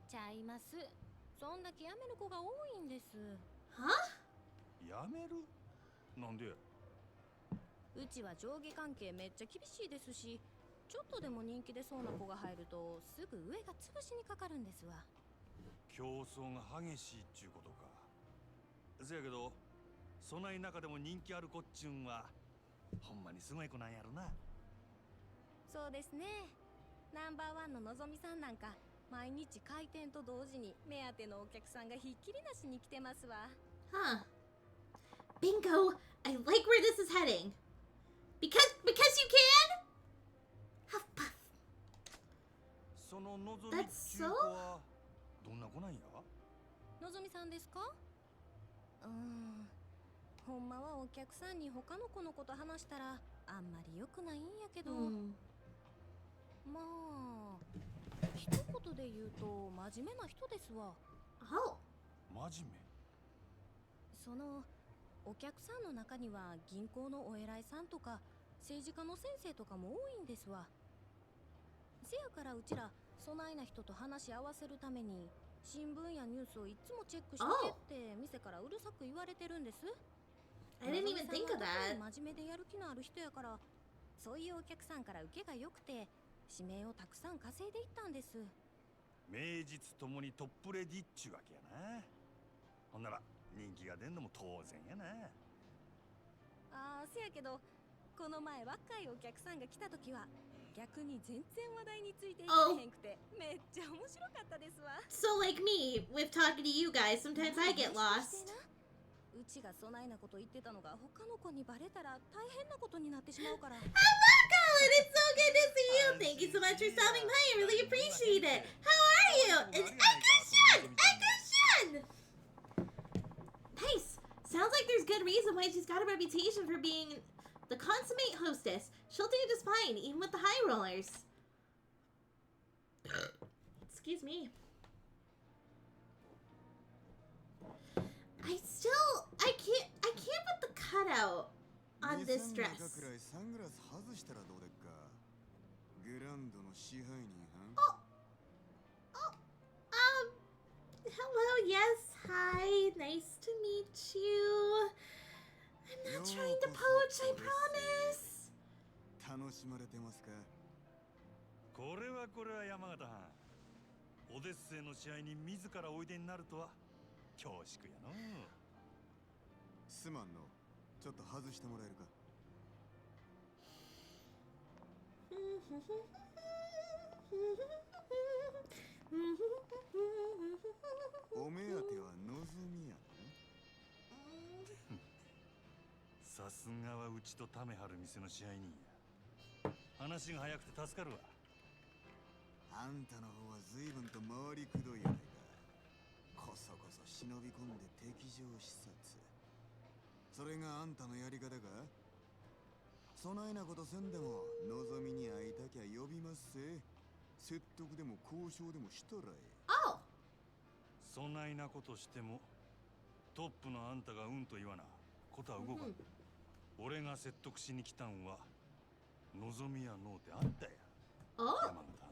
ちゃいます。そんだけ辞める子が多いんです。Huh? やめる？なんで？うちは上下関係めっちゃ厳しいですし、ちょっとでも人気出そうな子が入るとすぐ上が潰しにかかるんですわ。競争が激しいっちゅうことか。せやけどそない中でも人気ある子っちゅうんはほんまにすごい子なんやろな。そうですね。ナンバーワンののぞみさんなんか毎日開店と同時に目当てのお客さんがひっきりなしに来てますわ。Huh. Bingo! I like where this is heading. Because you can? Huff puff. そののぞみっちゅう子はどんな子なんや？のぞみさんですか？ほんまはお客さんに他の子のこと話したらあんまり良くないんやけど、まあ一言で言うと真面目な人ですわ。Oh. 真面目。そのお客さんの中には銀行のお偉いさんとか政治家の先生とかも多いんですわ。せやからうちらそないな人と話し合わせるために新聞やニュースをいつもチェックしてって店からうるさく言われてるんです。I didn't even think of that. 真面目でやる気のある人やから、そういうお客さんから受けが良くて指名をたくさん稼いでいったんです。名実ともにトップレディっちゅうわけやな。ほんなら人気が出んのも当然やな。せやけどこの前若いお客さんが来た時は逆に全然話題についていけへんくてめっちゃ面白かったですわ。 So like me, with talking to you guys, sometimes I get lost. うちがそないなこと言ってたのが他の子にバレたら大変なことになってしまうから。Hello, Colin! It's so good to see you! Thank you so much for stopping by. I really appreciate it. How are you? It's Akushan! Nice! Sounds like there's good reason why she's got a reputation for being the consummate hostess. She'll do just fine, even with the high rollers. Excuse me. I can't put the cutout on this dress. Hello, yes, hi, nice to meet you. I'm not trying to poach, I promise. 楽しまれてますか？これは山形藩。オデッセイの試合に自らおいでになるとは恐縮やの。すまんの。ちょっと外してもらえるか？お目当てはのぞみやな。さすがはうちとためはる店の支配人や。話が早くて助かるわ。あんたの方は随分と回りくどいやないか。こそこそ忍び込んで敵情視察。それがあんたのやり方か？そないなことせんでものぞみに会いたきゃ呼びますせ。説得でも交渉でもしたらえ。Oh! そないなことしてもトップのあんたがうんと言わなことは動かん。俺が説得しに来たんはのぞみやのうてあんたや。Oh! 山形。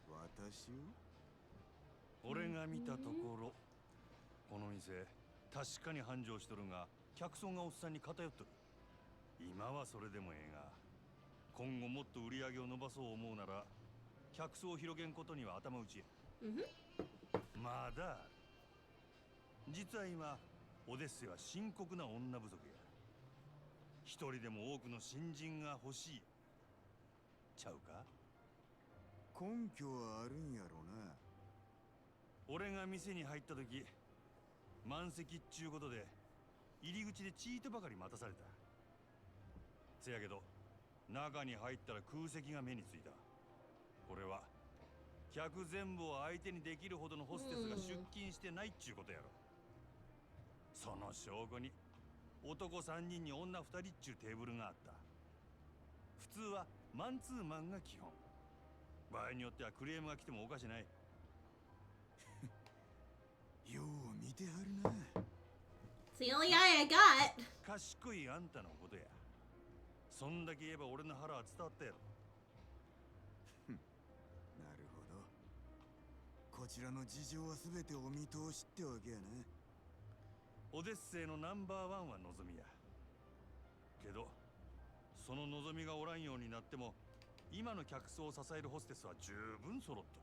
私を？俺が見たところ、この店確かに繁盛しとるが客層がおっさんに偏っとる。今はそれでもええが、今後もっと売り上げを伸ばそう思うなら客層を広げんことには頭打ちや。まだ実は今オデッセイは深刻な女不足や。一人でも多くの新人が欲しいちゃうか？根拠はあるんやろな。俺が店に入った時満席っちゅうことで入り口でチートばかり待たされた。せやけど中に入ったら空席が目についた。これは客全部を相手にできるほどのホステスが出勤してないっちゅうことやろ。その証拠に男3人に女2人っちゅうテーブルがあった。普通はマンツーマンが基本。場合によってはクレームが来てもおかしない。よう見てはるな。It's the only eye I got. 賢いあんたのことや。そんだけ言えば俺の腹は伝わったやろ。なるほど。こちらの事情は全てお見通しってわけやな。オデッセイのナンバーワンはのぞみや。けどそののぞみがおらんようになっても今の客層を支えるホステスは十分揃っとる。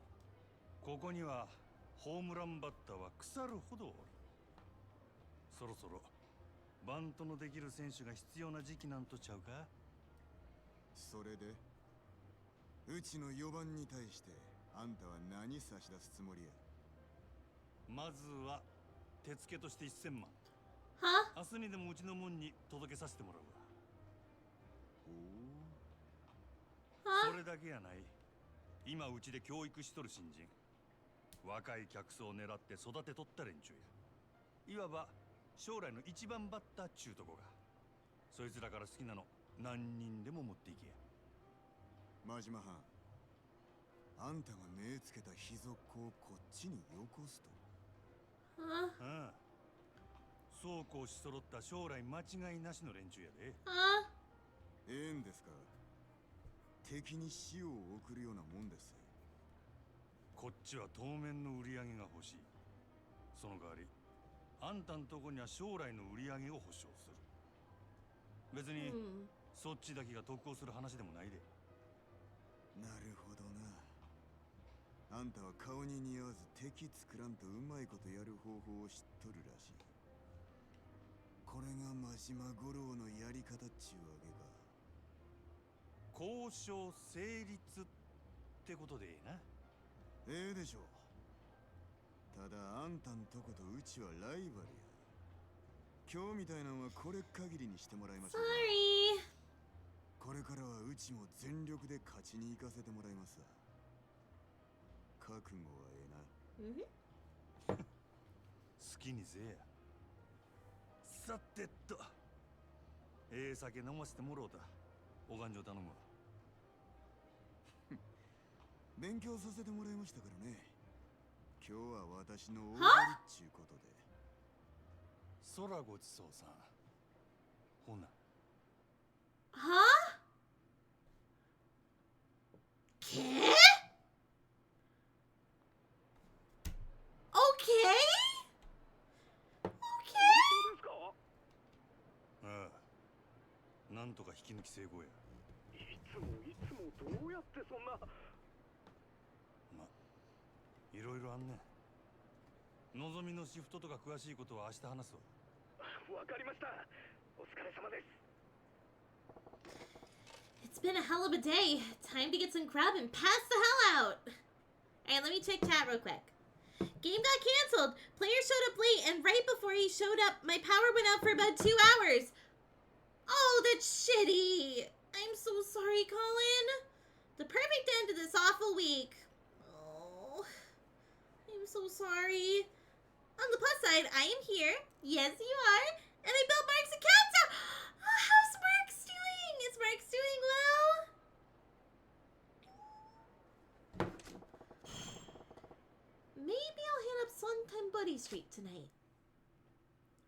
ここにはホームランバッターは腐るほどおる。そろそろバントのできる選手が必要な時期なんとちゃうか。それでうちの4番に対してあんたは何差し出すつもりや。まずは手付けとして1000万。Huh? 明日にでもうちの門に届けさせてもらうわ。そ Huh? れだけやない。今うちで教育しとる新人、若い客層を狙って育てとった連中や。いわば将来の一番バッターっちゅうとこが。そいつらから好きなの何人でも持っていけや。真島藩、あんたが目つけた秘族をこっちによこすと。 Huh? ああ、そうこうし揃った将来間違いなしの連中やで。 Huh? ええんですか。敵に死を送るようなもんです。こっちは当面の売り上げが欲しい。その代わりあんたんとこには将来の売り上げを保証する。別に Hmm. そっちだけが得をする話でもないで。なるほどな。あんたは顔に似合わず敵作らんとうまいことやる方法を知っとるらしい。これが真島五郎のやり方っちゅうわけか。交渉成立ってことでええな。ええでしょう。ただあんたんとことうちはライバルや。今日みたいなのはこれ限りにしてもらいましょう。 Sorry. これからはうちも全力で勝ちに行かせてもらいますわ。覚悟はええな。 Mm-hmm. 好きにせえや。さてと、ええ酒飲ませてもろうた。お勘定頼むわ。勉強させてもらいましたからね。今日は私の大張りっちゅうことで。そらごちそうさん。ほな。 Huh? Okay? Okay? Okay? ああ、なんとか引き抜き成功や。いつもどうやってそんな。ま、いろいろあんねん。のぞみのシフトとか詳しいことは明日話すわ。わかりました。お疲れ様です。 It's been a hell of a day. Time to get some grub and pass the hell out. Alright, let me check chat real quick. Game got canceled. Player showed up late, and right before he showed up, my power went out for about 2 hours. Oh, that's shitty. I'm so sorry, Colin. The perfect end to this awful week. Oh, I'm so sorry. On the plus side, I am here. Yes, you are. And I built Mark's account. How's Mark's doing? Is Mark's doing well? Maybe I'll hit up Suntan Buddy Street tonight.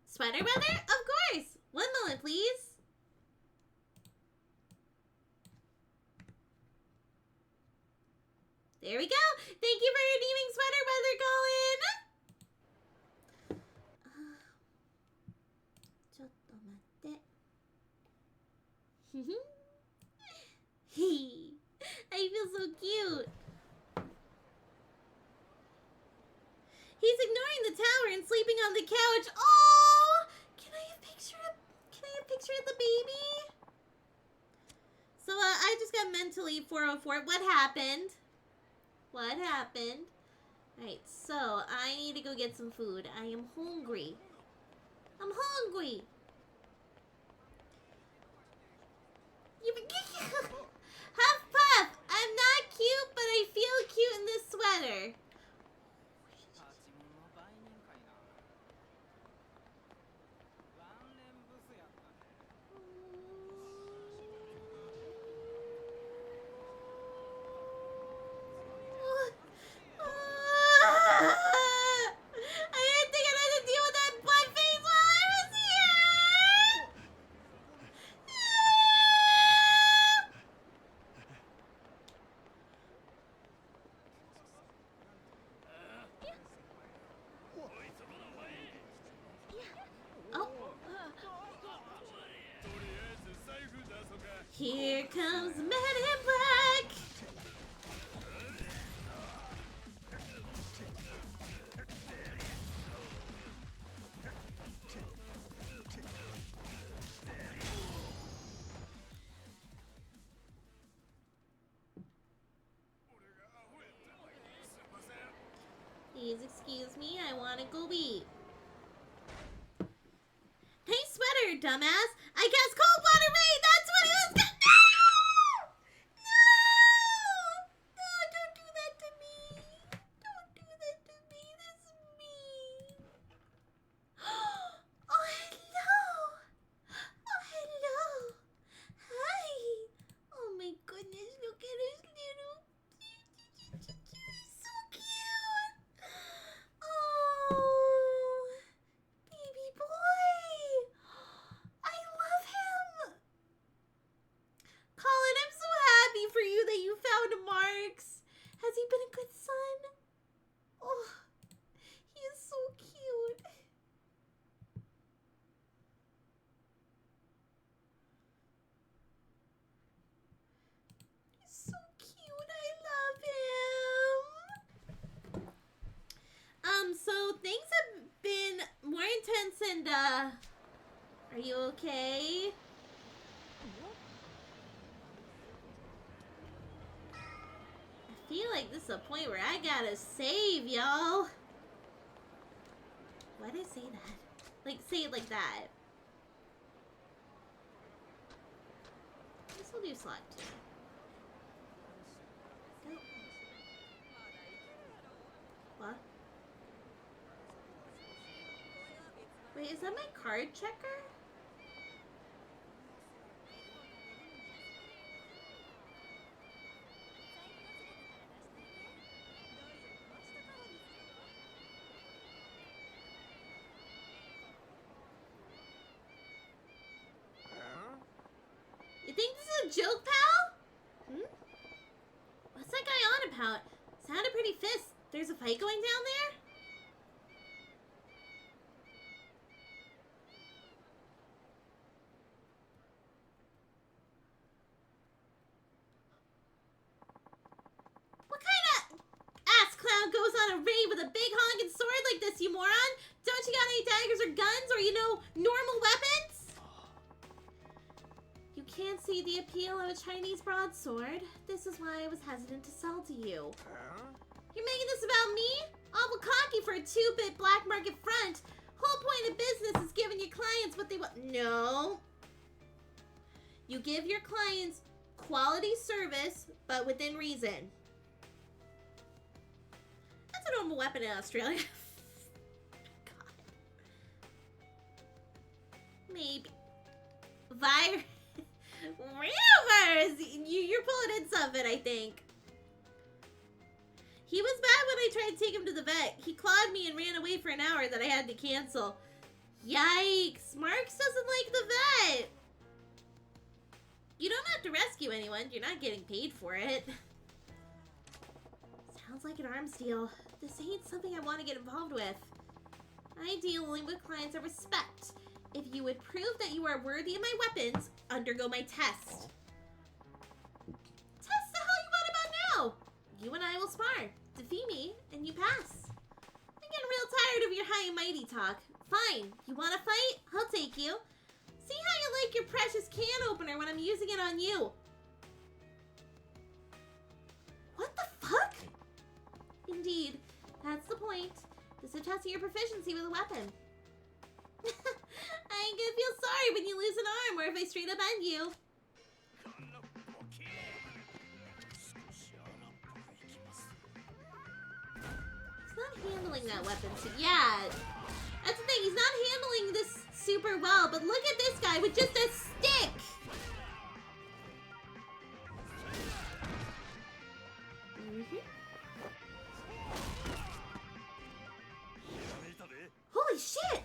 Sweater weather? Of course. 1 moment, please. There we go. Thank you for redeeming sweater weather, Colin. ちょっと待って。Hey, I feel so cute. He's ignoring the tower and sleeping on the couch. Oh, can I have a picture of the baby? So I just got mentally 404. What happened? What happened? Alright, so I need to go get some food. I am hungry. I'm hungry. Huff Puff, I'm not cute, but I feel cute in this sweater. I didn't think I'd have to deal with that butt face while I was here. Oh. Here comes the man in black. Please excuse me, I wanna go eat. Hey, sweater, dumbass! I cast cold water rain! That's what it was gonna— No! No! No, don't do that to me! Don't do that to me, that's mean! Oh, hello! Oh, hello! Hi! Oh my goodness, look at his little... He's so cute! Oh! Baby boy! I love him! Colin, I'm so happy for you that you found Marks. Has he been a good son? Oh, he is so cute. He's so cute. I love him. So things have been more intense and, are you okay? I feel like this is a point where I gotta save, y'all. Why'd I say that? Like, say it like that. This will do slot too. Go. What? Wait, is that my card checker? You think this is a joke, pal? Hmm? What's that guy on about? Sounded pretty fist. There's a fight going down there? What kind of ass clown goes on a raid with a big honking sword like this, you moron? Don't you got any daggers or guns or, you know, normal weapons? You can't see the appeal of a Chinese broadsword. This is why I was hesitant to sell to you. You're making this about me? Awful cocky for a 2-bit black market front. Whole point of business is giving your clients what they want. No. You give your clients quality service, but within reason. That's a normal weapon in Australia. God. Maybe. Virus. Rumors! You're pulling in something, I think. He was bad when I tried to take him to the vet. He clawed me and ran away for an hour that I had to cancel. Yikes! Marks doesn't like the vet. You don't have to rescue anyone. You're not getting paid for it. Sounds like an arms deal. This ain't something I want to get involved with. I deal only with clients of respect. If you would prove that you are worthy of my weapons, undergo my test. Test the hell you want about now? You and I will spar. Defeat me, and you pass. I'm getting real tired of your high and mighty talk. Fine. You want to fight? I'll take you. See how you like your precious can opener when I'm using it on you. What the fuck? Indeed. That's the point. This is testing your proficiency with a weapon. I ain't gonna feel sorry when you lose an arm or if I straight up end you. He's not handling that weapon yeah. That's the thing, he's not handling this super well, but look at this guy with just a stick! Holy shit!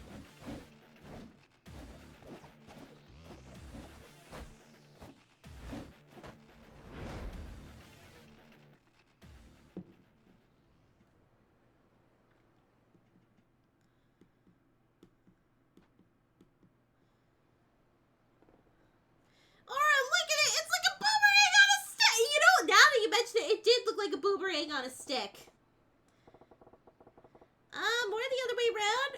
It did look like a boomerang on a stick. More the other way around?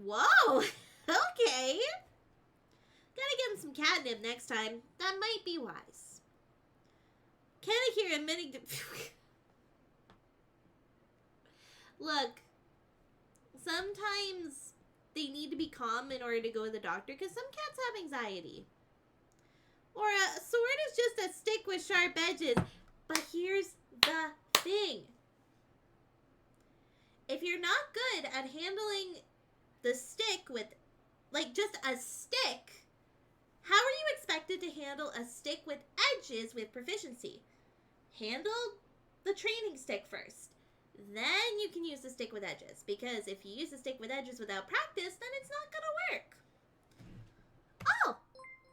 Whoa! Okay. Gotta give him some catnip next time. That might be wise. Can I hear admitting to... Look, sometimes they need to be calm in order to go to the doctor because some cats have anxiety. Or a sword is just a stick with sharp edges. But here's the thing. If you're not good at handling the stick with, like, just a stick, how are you expected to handle a stick with edges with proficiency? Handle the training stick first. Then you can use the stick with edges. Because if you use the stick with edges without practice, then it's not gonna work. Oh,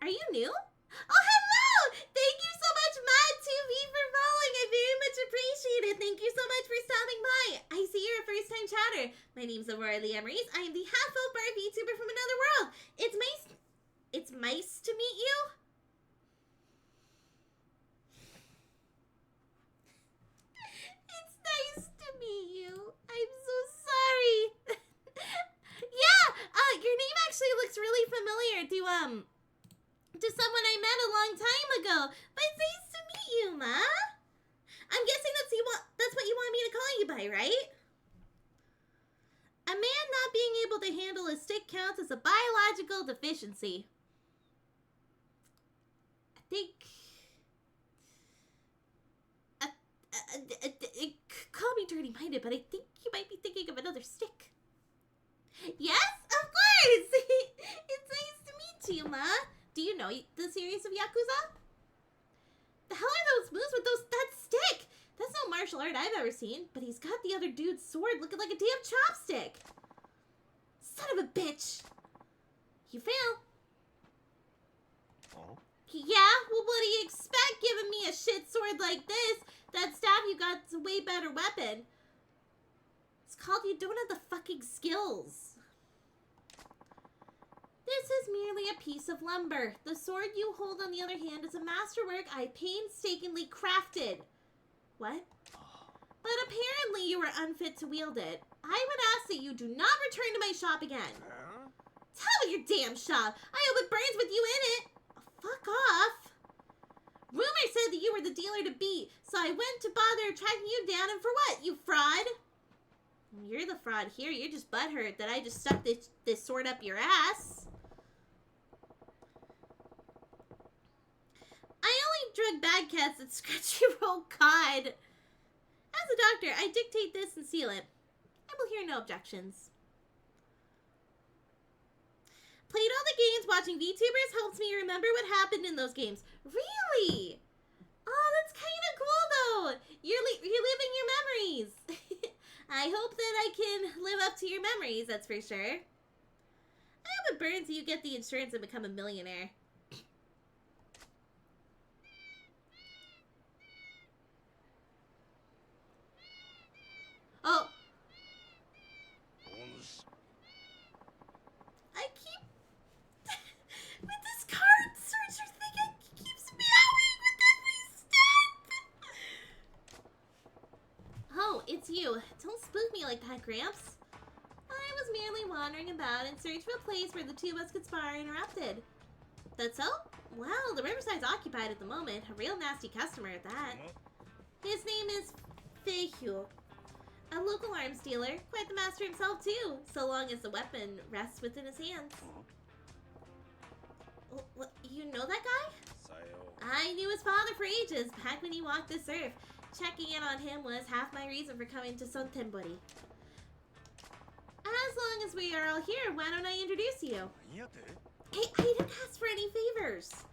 are you new? Oh, hello! Thank you so much, Matt2V, for following. I very much appreciate it. Thank you so much for stopping by. I see you're a first-time chatter. My name's Aurora Lee Emeries. I am the half-elf bar VTuber from another world. It's nice to meet you. It's nice to meet you. I'm so sorry. Yeah, your name actually looks really familiar to someone I met a long time ago. But it's nice to meet you, Ma. I'm guessing that's what you want me to call you by, right? A man not being able to handle a stick counts as a biological deficiency. I think... call me dirty-minded, but I think you might be thinking of another stick. Yes, of course! It's nice to meet you, Ma. Do you know the series of Yakuza? The hell are those moves with that stick? That's no martial art I've ever seen, but he's got the other dude's sword looking like a damn chopstick. Son of a bitch. You fail. Oh? Yeah, well, what do you expect giving me a shit sword like this? That staff you got's a way better weapon. It's called you don't have the fucking skills. This is merely a piece of lumber. The sword you hold, on the other hand, is a masterwork I painstakingly crafted. What? But apparently you were unfit to wield it. I would ask that you do not return to my shop again. Tell me your damn shop. I hope it burns with you in it. Oh, fuck off. Rumor said that you were the dealer to beat, so I went to bother tracking you down, and for what, you fraud? You're the fraud here. You're just butthurt that I just stuck this sword up your ass. I only drug bad cats at Scratchy Roll Cod. As a doctor, I dictate this and seal it. I will hear no objections. Played all the games, watching VTubers helps me remember what happened in those games. Really? Oh, that's kind of cool, though. You're reliving your memories. I hope that I can live up to your memories, that's for sure. I hope it burns so you get the insurance and become a millionaire. Oh. I keep... with this card searcher thing, it keeps meowing with every step. Oh, it's you. Don't spook me like that, Gramps. I was merely wandering about in search of a place where the two of us could spar uninterrupted. That's so? Well, the Riverside's occupied at the moment. A real nasty customer at that. His name is Feihyu. A local arms dealer, quite the master himself too, so long as the weapon rests within his hands. What, you know that guy? I knew his father for ages, back when he walked this earth. Checking in on him was half my reason for coming to Sontenbori. As long as we are all here, why don't I introduce you? Hey, I didn't ask for any favors.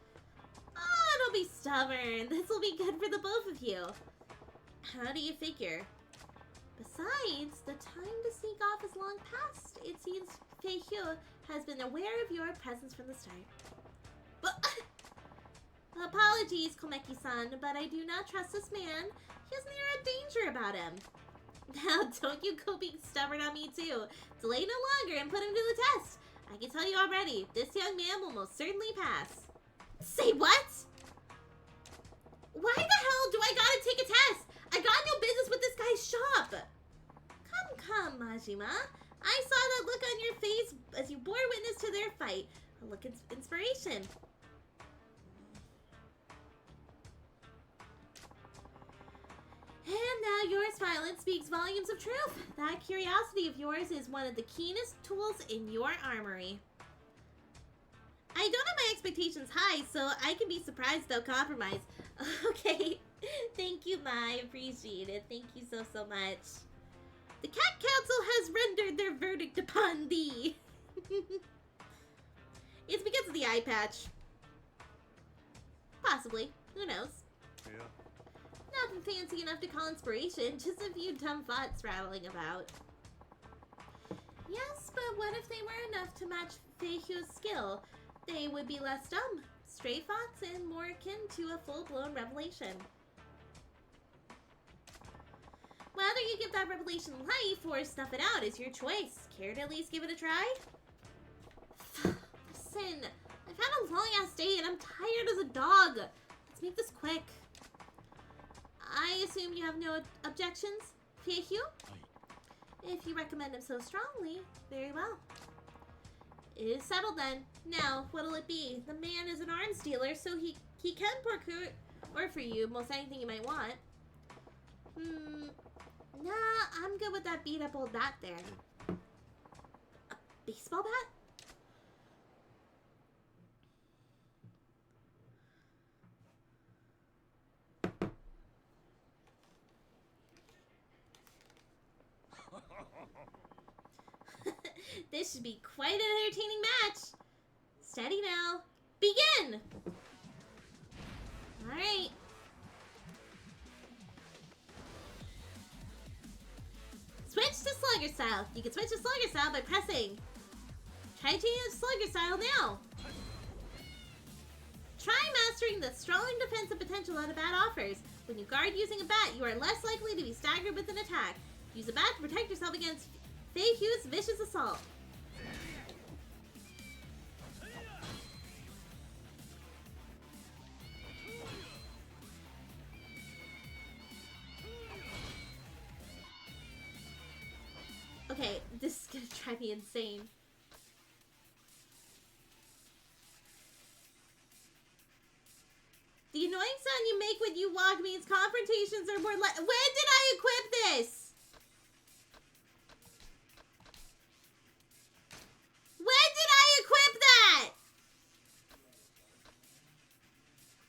Oh, don't be stubborn. This will be good for the both of you. How do you figure? Besides, the time to sneak off is long past. It seems Feihyu has been aware of your presence from the start. But apologies, Komeki-san, but I do not trust this man. He has near a danger about him. Now, don't you go being stubborn on me, too. Delay no longer and put him to the test. I can tell you already, this young man will most certainly pass. Say what? Why the hell do I gotta take a test? I got no business with this guy's shop. Come, Majima. I saw that look on your face as you bore witness to their fight. A look of inspiration. And Now your silence speaks volumes of truth. That curiosity of yours is one of the keenest tools in your armory. I don't have my expectations high, so I can be surprised without compromise. Okay. Thank you, Ma. I appreciate it. Thank you so, so much. The Cat Council has rendered their verdict upon thee. It's because of the eye patch. Possibly. Who knows? Yeah. Nothing fancy enough to call inspiration, just a few dumb thoughts rattling about. Yes, but what if they were enough to match Feihu's skill? They would be less dumb, stray thoughts, and more akin to a full-blown revelation. Whether you give that revelation life or snuff it out is your choice. Care to at least give it a try? Listen, I've had a long-ass day and I'm tired as a dog. Let's make this quick. I assume you have no objections, Feihu? If you recommend him so strongly, very well. It is settled then. Now, what'll it be? The man is an arms dealer, so he can procure or for you most anything you might want. Nah, I'm good with that beat up old bat there. A baseball bat? This should be quite an entertaining match. Steady now. Begin! Alright. Switch to Slugger Style. You can switch to Slugger Style by pressing. Try changing to Slugger Style now. Try mastering the strong defensive potential that a bat offers. When you guard using a bat, you are less likely to be staggered with an attack. Use a bat to protect yourself against Feihu's vicious assault. Okay, this is gonna drive me insane. The annoying sound you make when you walk means confrontations are more like. When did I equip this? When did I equip that?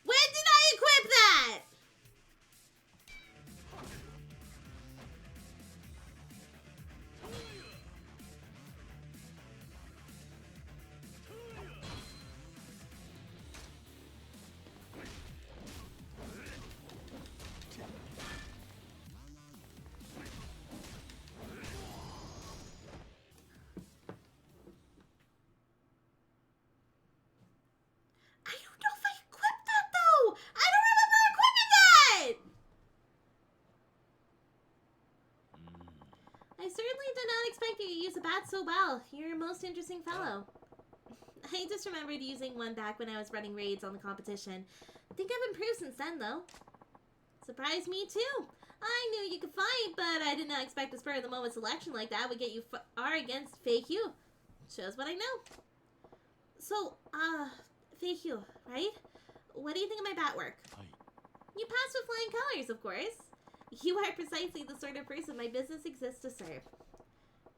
When did I equip that? I certainly did not expect you to use a bat so well. You're a most interesting fellow. I just remembered using one back when I was running raids on the competition. I think I've improved since then, though. Surprised me, too. I knew you could fight, but I did not expect a spur-of-the-moment selection like that would get you far against Feihu. Shows what I know. So, Feihu, right? What do you think of my bat work? You passed with flying colors, of course. You are precisely the sort of person my business exists to serve.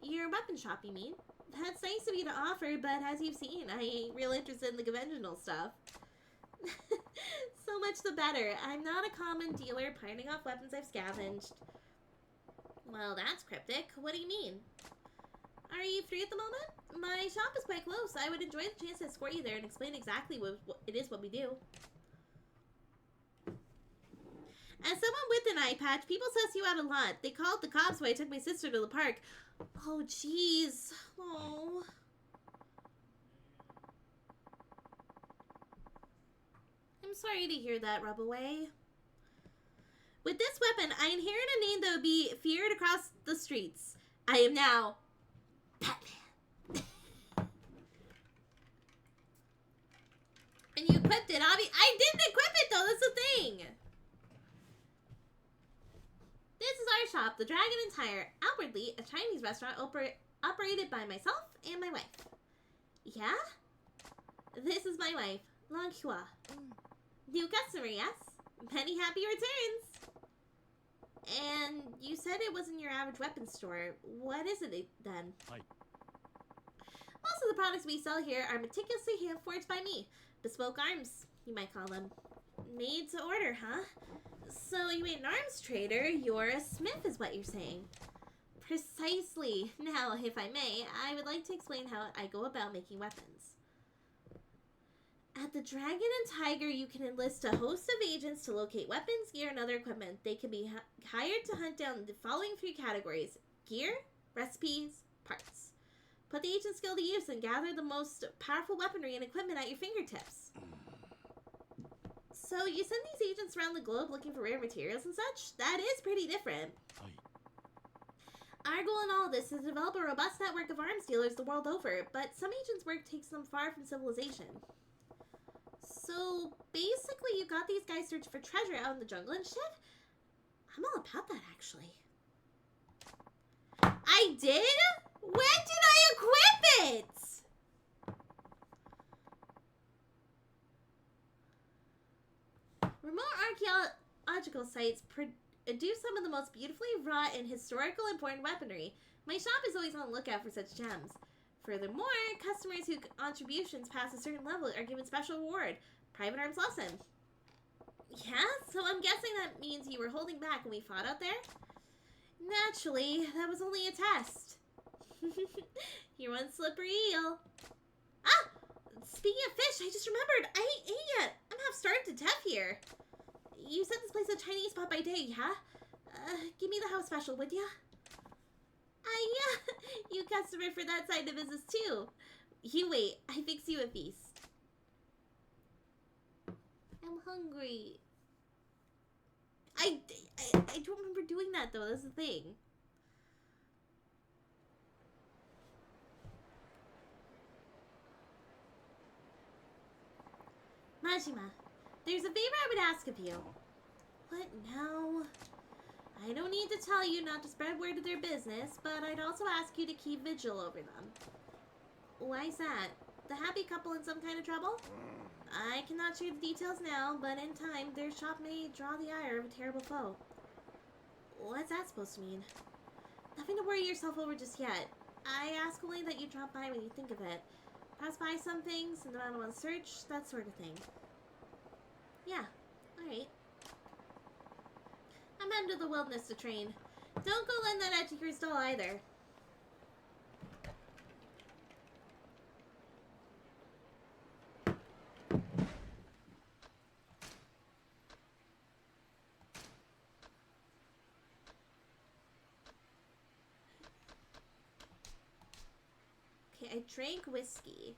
Your weapon shop, you mean? That's nice of you to offer, but as you've seen, I ain't real interested in the conventional stuff. So much the better. I'm not a common dealer piling off weapons I've scavenged. Well, that's cryptic. What do you mean? Are you free at the moment? My shop is quite close. I would enjoy the chance to escort you there and explain exactly what it is what we do. As someone with an eye patch, people suss you out a lot. They called the cops when I took my sister to the park. Oh, jeez. Oh. I'm sorry to hear that, Rubaway. With this weapon, I inherit a name that would be feared across the streets. I am now Batman. And you equipped it, I didn't equip it though, that's the thing. This is our shop, the Dragon and Tire. Outwardly, a Chinese restaurant operated by myself and my wife. Yeah? This is my wife, Long Hua. New customer, yes? Many happy returns. And you said it wasn't your average weapons store. What is it then? Hi. Most of the products we sell here are meticulously hand-forged by me. Bespoke arms, you might call them. Made to order, huh? So you ain't an arms trader, you're a smith is what you're saying. Precisely. Now, if I may, I would like to explain how I go about making weapons. At the Dragon and Tiger, you can enlist a host of agents to locate weapons, gear, and other equipment. They can be hired to hunt down the following 3 categories: gear, recipes, parts. Put the agent skill to use and gather the most powerful weaponry and equipment at your fingertips. So you send these agents around the globe looking for rare materials and such? That is pretty different. Our goal in all this is to develop a robust network of arms dealers the world over, but some agents' work takes them far from civilization. So basically you got these guys searching for treasure out in the jungle and shit? I'm all about that, actually. I did? When did I equip it? Remote archaeological sites produce some of the most beautifully wrought and historical important weaponry. My shop is always on the lookout for such gems. Furthermore, customers whose contributions pass a certain level are given special reward. Private arms lesson. Yeah? So I'm guessing that means you were holding back when we fought out there? Naturally, that was only a test. You're one slippery eel. Ah! Speaking of fish, I just remembered. I ain't ate yet. I'm half starved to death here. You said this place is a Chinese spot by day, yeah? Give me the house special, would ya? Yeah. You customer for that side of business too. You wait. I fix you a feast. I'm hungry. I don't remember doing that though. That's the thing. Majima, there's a favor I would ask of you. What now? I don't need to tell you not to spread word of their business, but I'd also ask you to keep vigil over them. Why's that? The happy couple in some kind of trouble? I cannot share the details now, but in time, their shop may draw the ire of a terrible foe. What's that supposed to mean? Nothing to worry yourself over just yet. I ask only that you drop by when you think of it. Pass by some things, send them out on search, that sort of thing. Yeah, alright. I'm heading to the wilderness to train. Don't go letting that add to your stall either. Okay, I drank whiskey.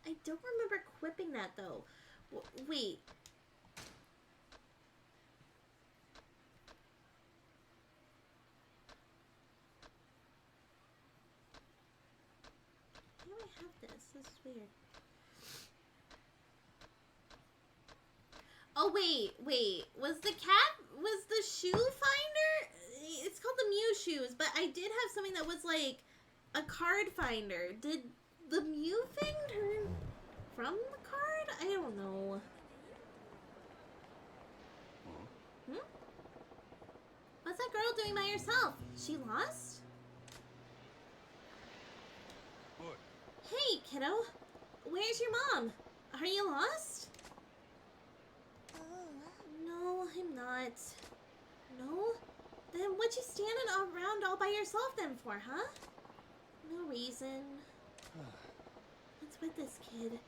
I don't remember equipping that though. Wait. Why do I have this? This is weird. Oh wait. Was the shoe finder? It's called the Mew shoes, but I did have something that was like a card finder. Did the Mew thing turn from the card? I don't know. What's that girl doing by herself? She lost? What? Hey, kiddo. Where's your mom? Are you lost? No, I'm not. No? Then what you standing around all by yourself then for, huh? No reason. What's with this kid?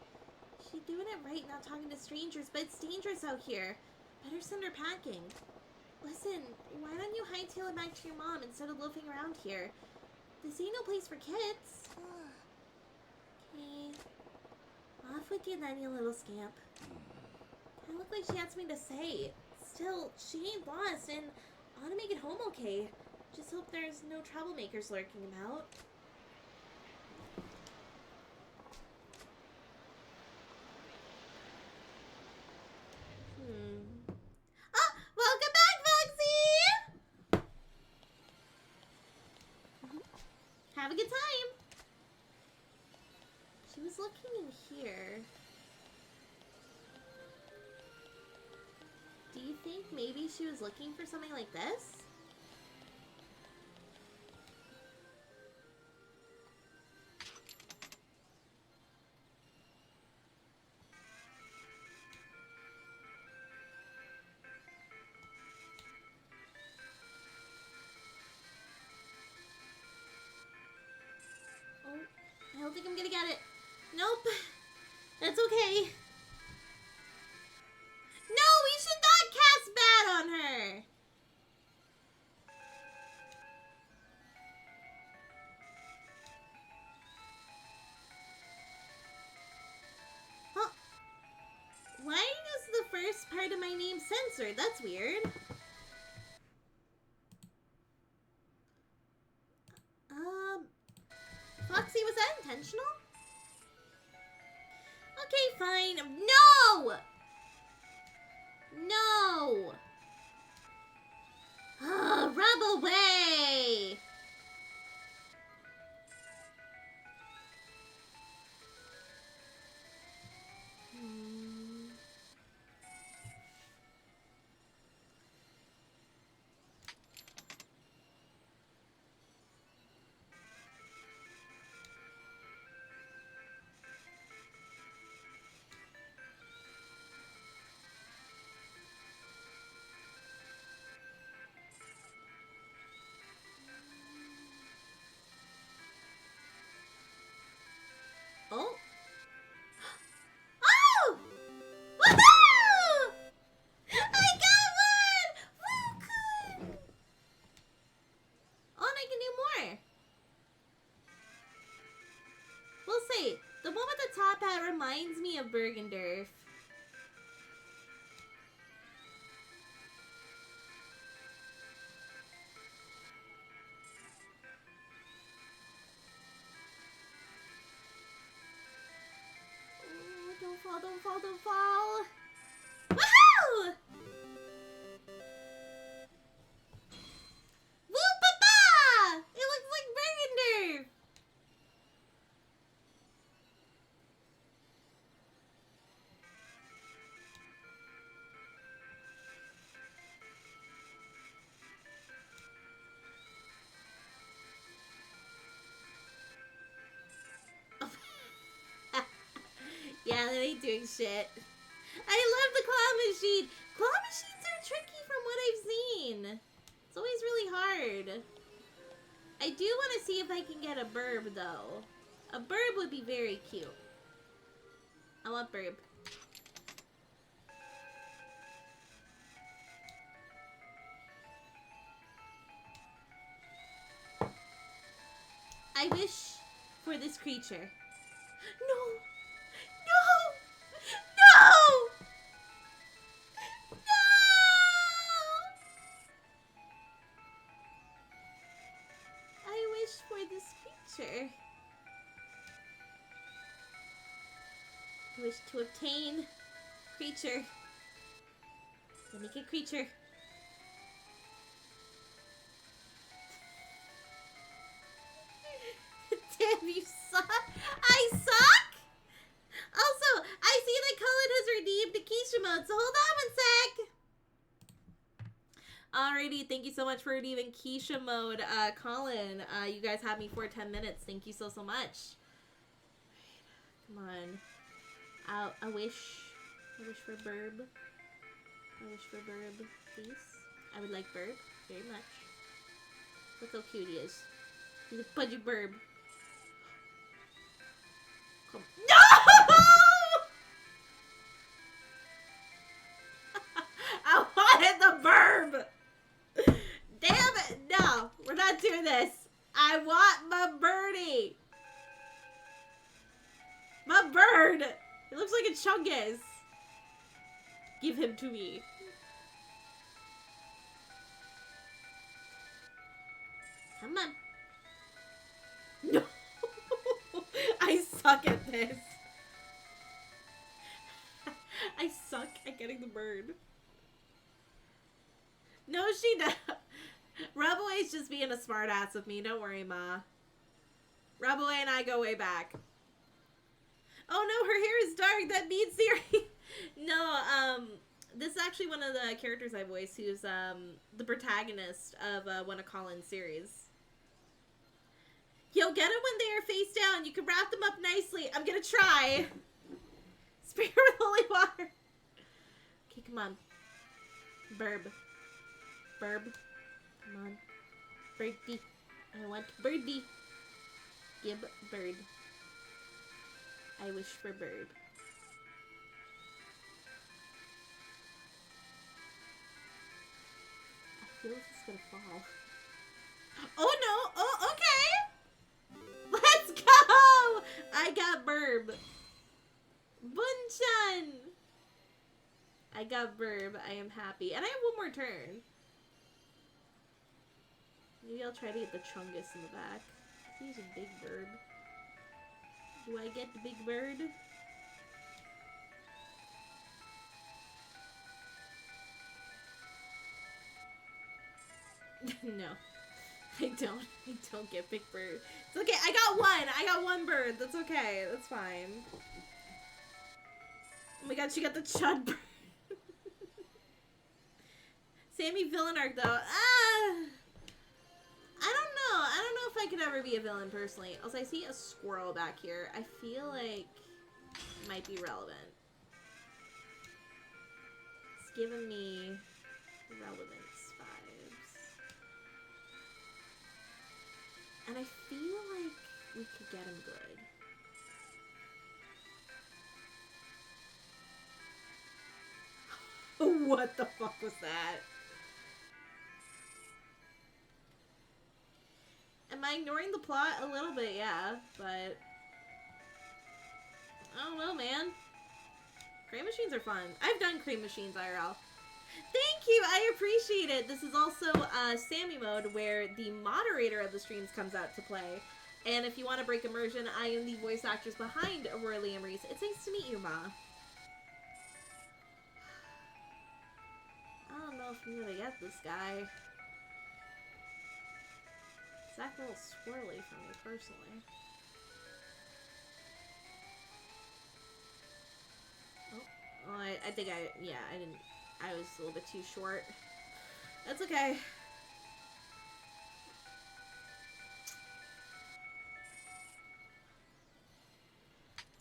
She doing it right, not talking to strangers, but it's dangerous out here. Better send her packing. Listen, why don't you hightail it back to your mom instead of loafing around here? This ain't no place for kids. Okay. Off with you then, you little scamp. I look like she had something to say. Still, she ain't lost, and I want to make it home okay. Just hope there's no troublemakers lurking about. Ah! Welcome back, Foxy! Have a good time! She was looking in here. you think maybe she was looking for something like this? Oh, I don't think I'm gonna get it. Nope. That's okay. No, we should not cast bad on her. Huh? Why is the first part of my name censored? That's weird. Foxy, was that intentional? Okay, fine. No! No! Rub away! Oh! Oh! Woohoo! I got one! Woo, cool! Oh, and I can do more. We'll see. The one with the top hat reminds me of Bergendorf. Oh, don't fall, don't fall, don't fall. Woohoo! Woo papa! It looks like Bergendorf. Yeah, they ain't doing shit. I love the claw machine. Claw machines are tricky from what I've seen. It's always really hard. I do want to see if I can get a burb, though. A burb would be very cute. I want burb. I wish for this creature. No! No! No! No! I wish for this creature. I wish to obtain creature. Let me get creature. Damn, you suck. I suck? Also, I see that Cullen has redeemed the Keisha mode, so hold on one sec. Alrighty, thank you so much for redeeming Keisha mode, Colin. You guys had me for 10 minutes. Thank you so much. Come on. I wish for burb. I wish for burb, please. I would like burb very much. Look how cute he is. He's a pudgy burb. Come. No! I wanted the burb. Damn it! No, we're not doing this. I want my birdie. My bird. It looks like a chungus. Give him to me. Come on. No. I suck at this. I suck at getting the bird. No, she does. Rubaway's just being a smart ass with me. Don't worry, Ma. Rubaway and I go way back. Oh no, her hair is dark. That means Siri. No, This is actually one of the characters I voice, who's the protagonist of one of Colin's series. Yo, get them when they are face down. You can wrap them up nicely. I'm gonna try. Spray her with holy water. Okay, come on. Burb. Burb. Come on. Birdie. I want birdie. Give bird. I wish for bird. I feel like it's gonna fall. Oh no! Oh, okay! Let's go! I got burb. Bunchan! I got burb. I am happy. And I have one more turn. Maybe I'll try to get the Chungus in the back. He's a big bird. Do I get the big bird? No. I don't get big bird. It's okay, I got one bird. That's okay, that's fine. Oh my god, she got the chud bird. Sammy villain arc though. I don't know if I could ever be a villain personally. Also, I see a squirrel back here. I feel like it might be relevant. It's giving me relevance vibes. And I feel like we could get him good. What the fuck was that? Am I ignoring the plot? A little bit, yeah, but I don't know, man. Cream machines are fun. I've done cream machines IRL. Thank you, I appreciate it. This is also Sammy mode, where the moderator of the streams comes out to play. And if you want to break immersion, I am the voice actress behind Aurora Liam Reese. It's nice to meet you, Ma. I don't know if I'm gonna get this guy. It's acting a little swirly for me, personally. Oh, well, I think I was a little bit too short. That's okay.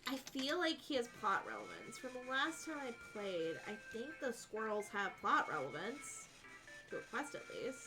I feel like he has plot relevance. From the last time I played, I think the squirrels have plot relevance. To a quest, at least.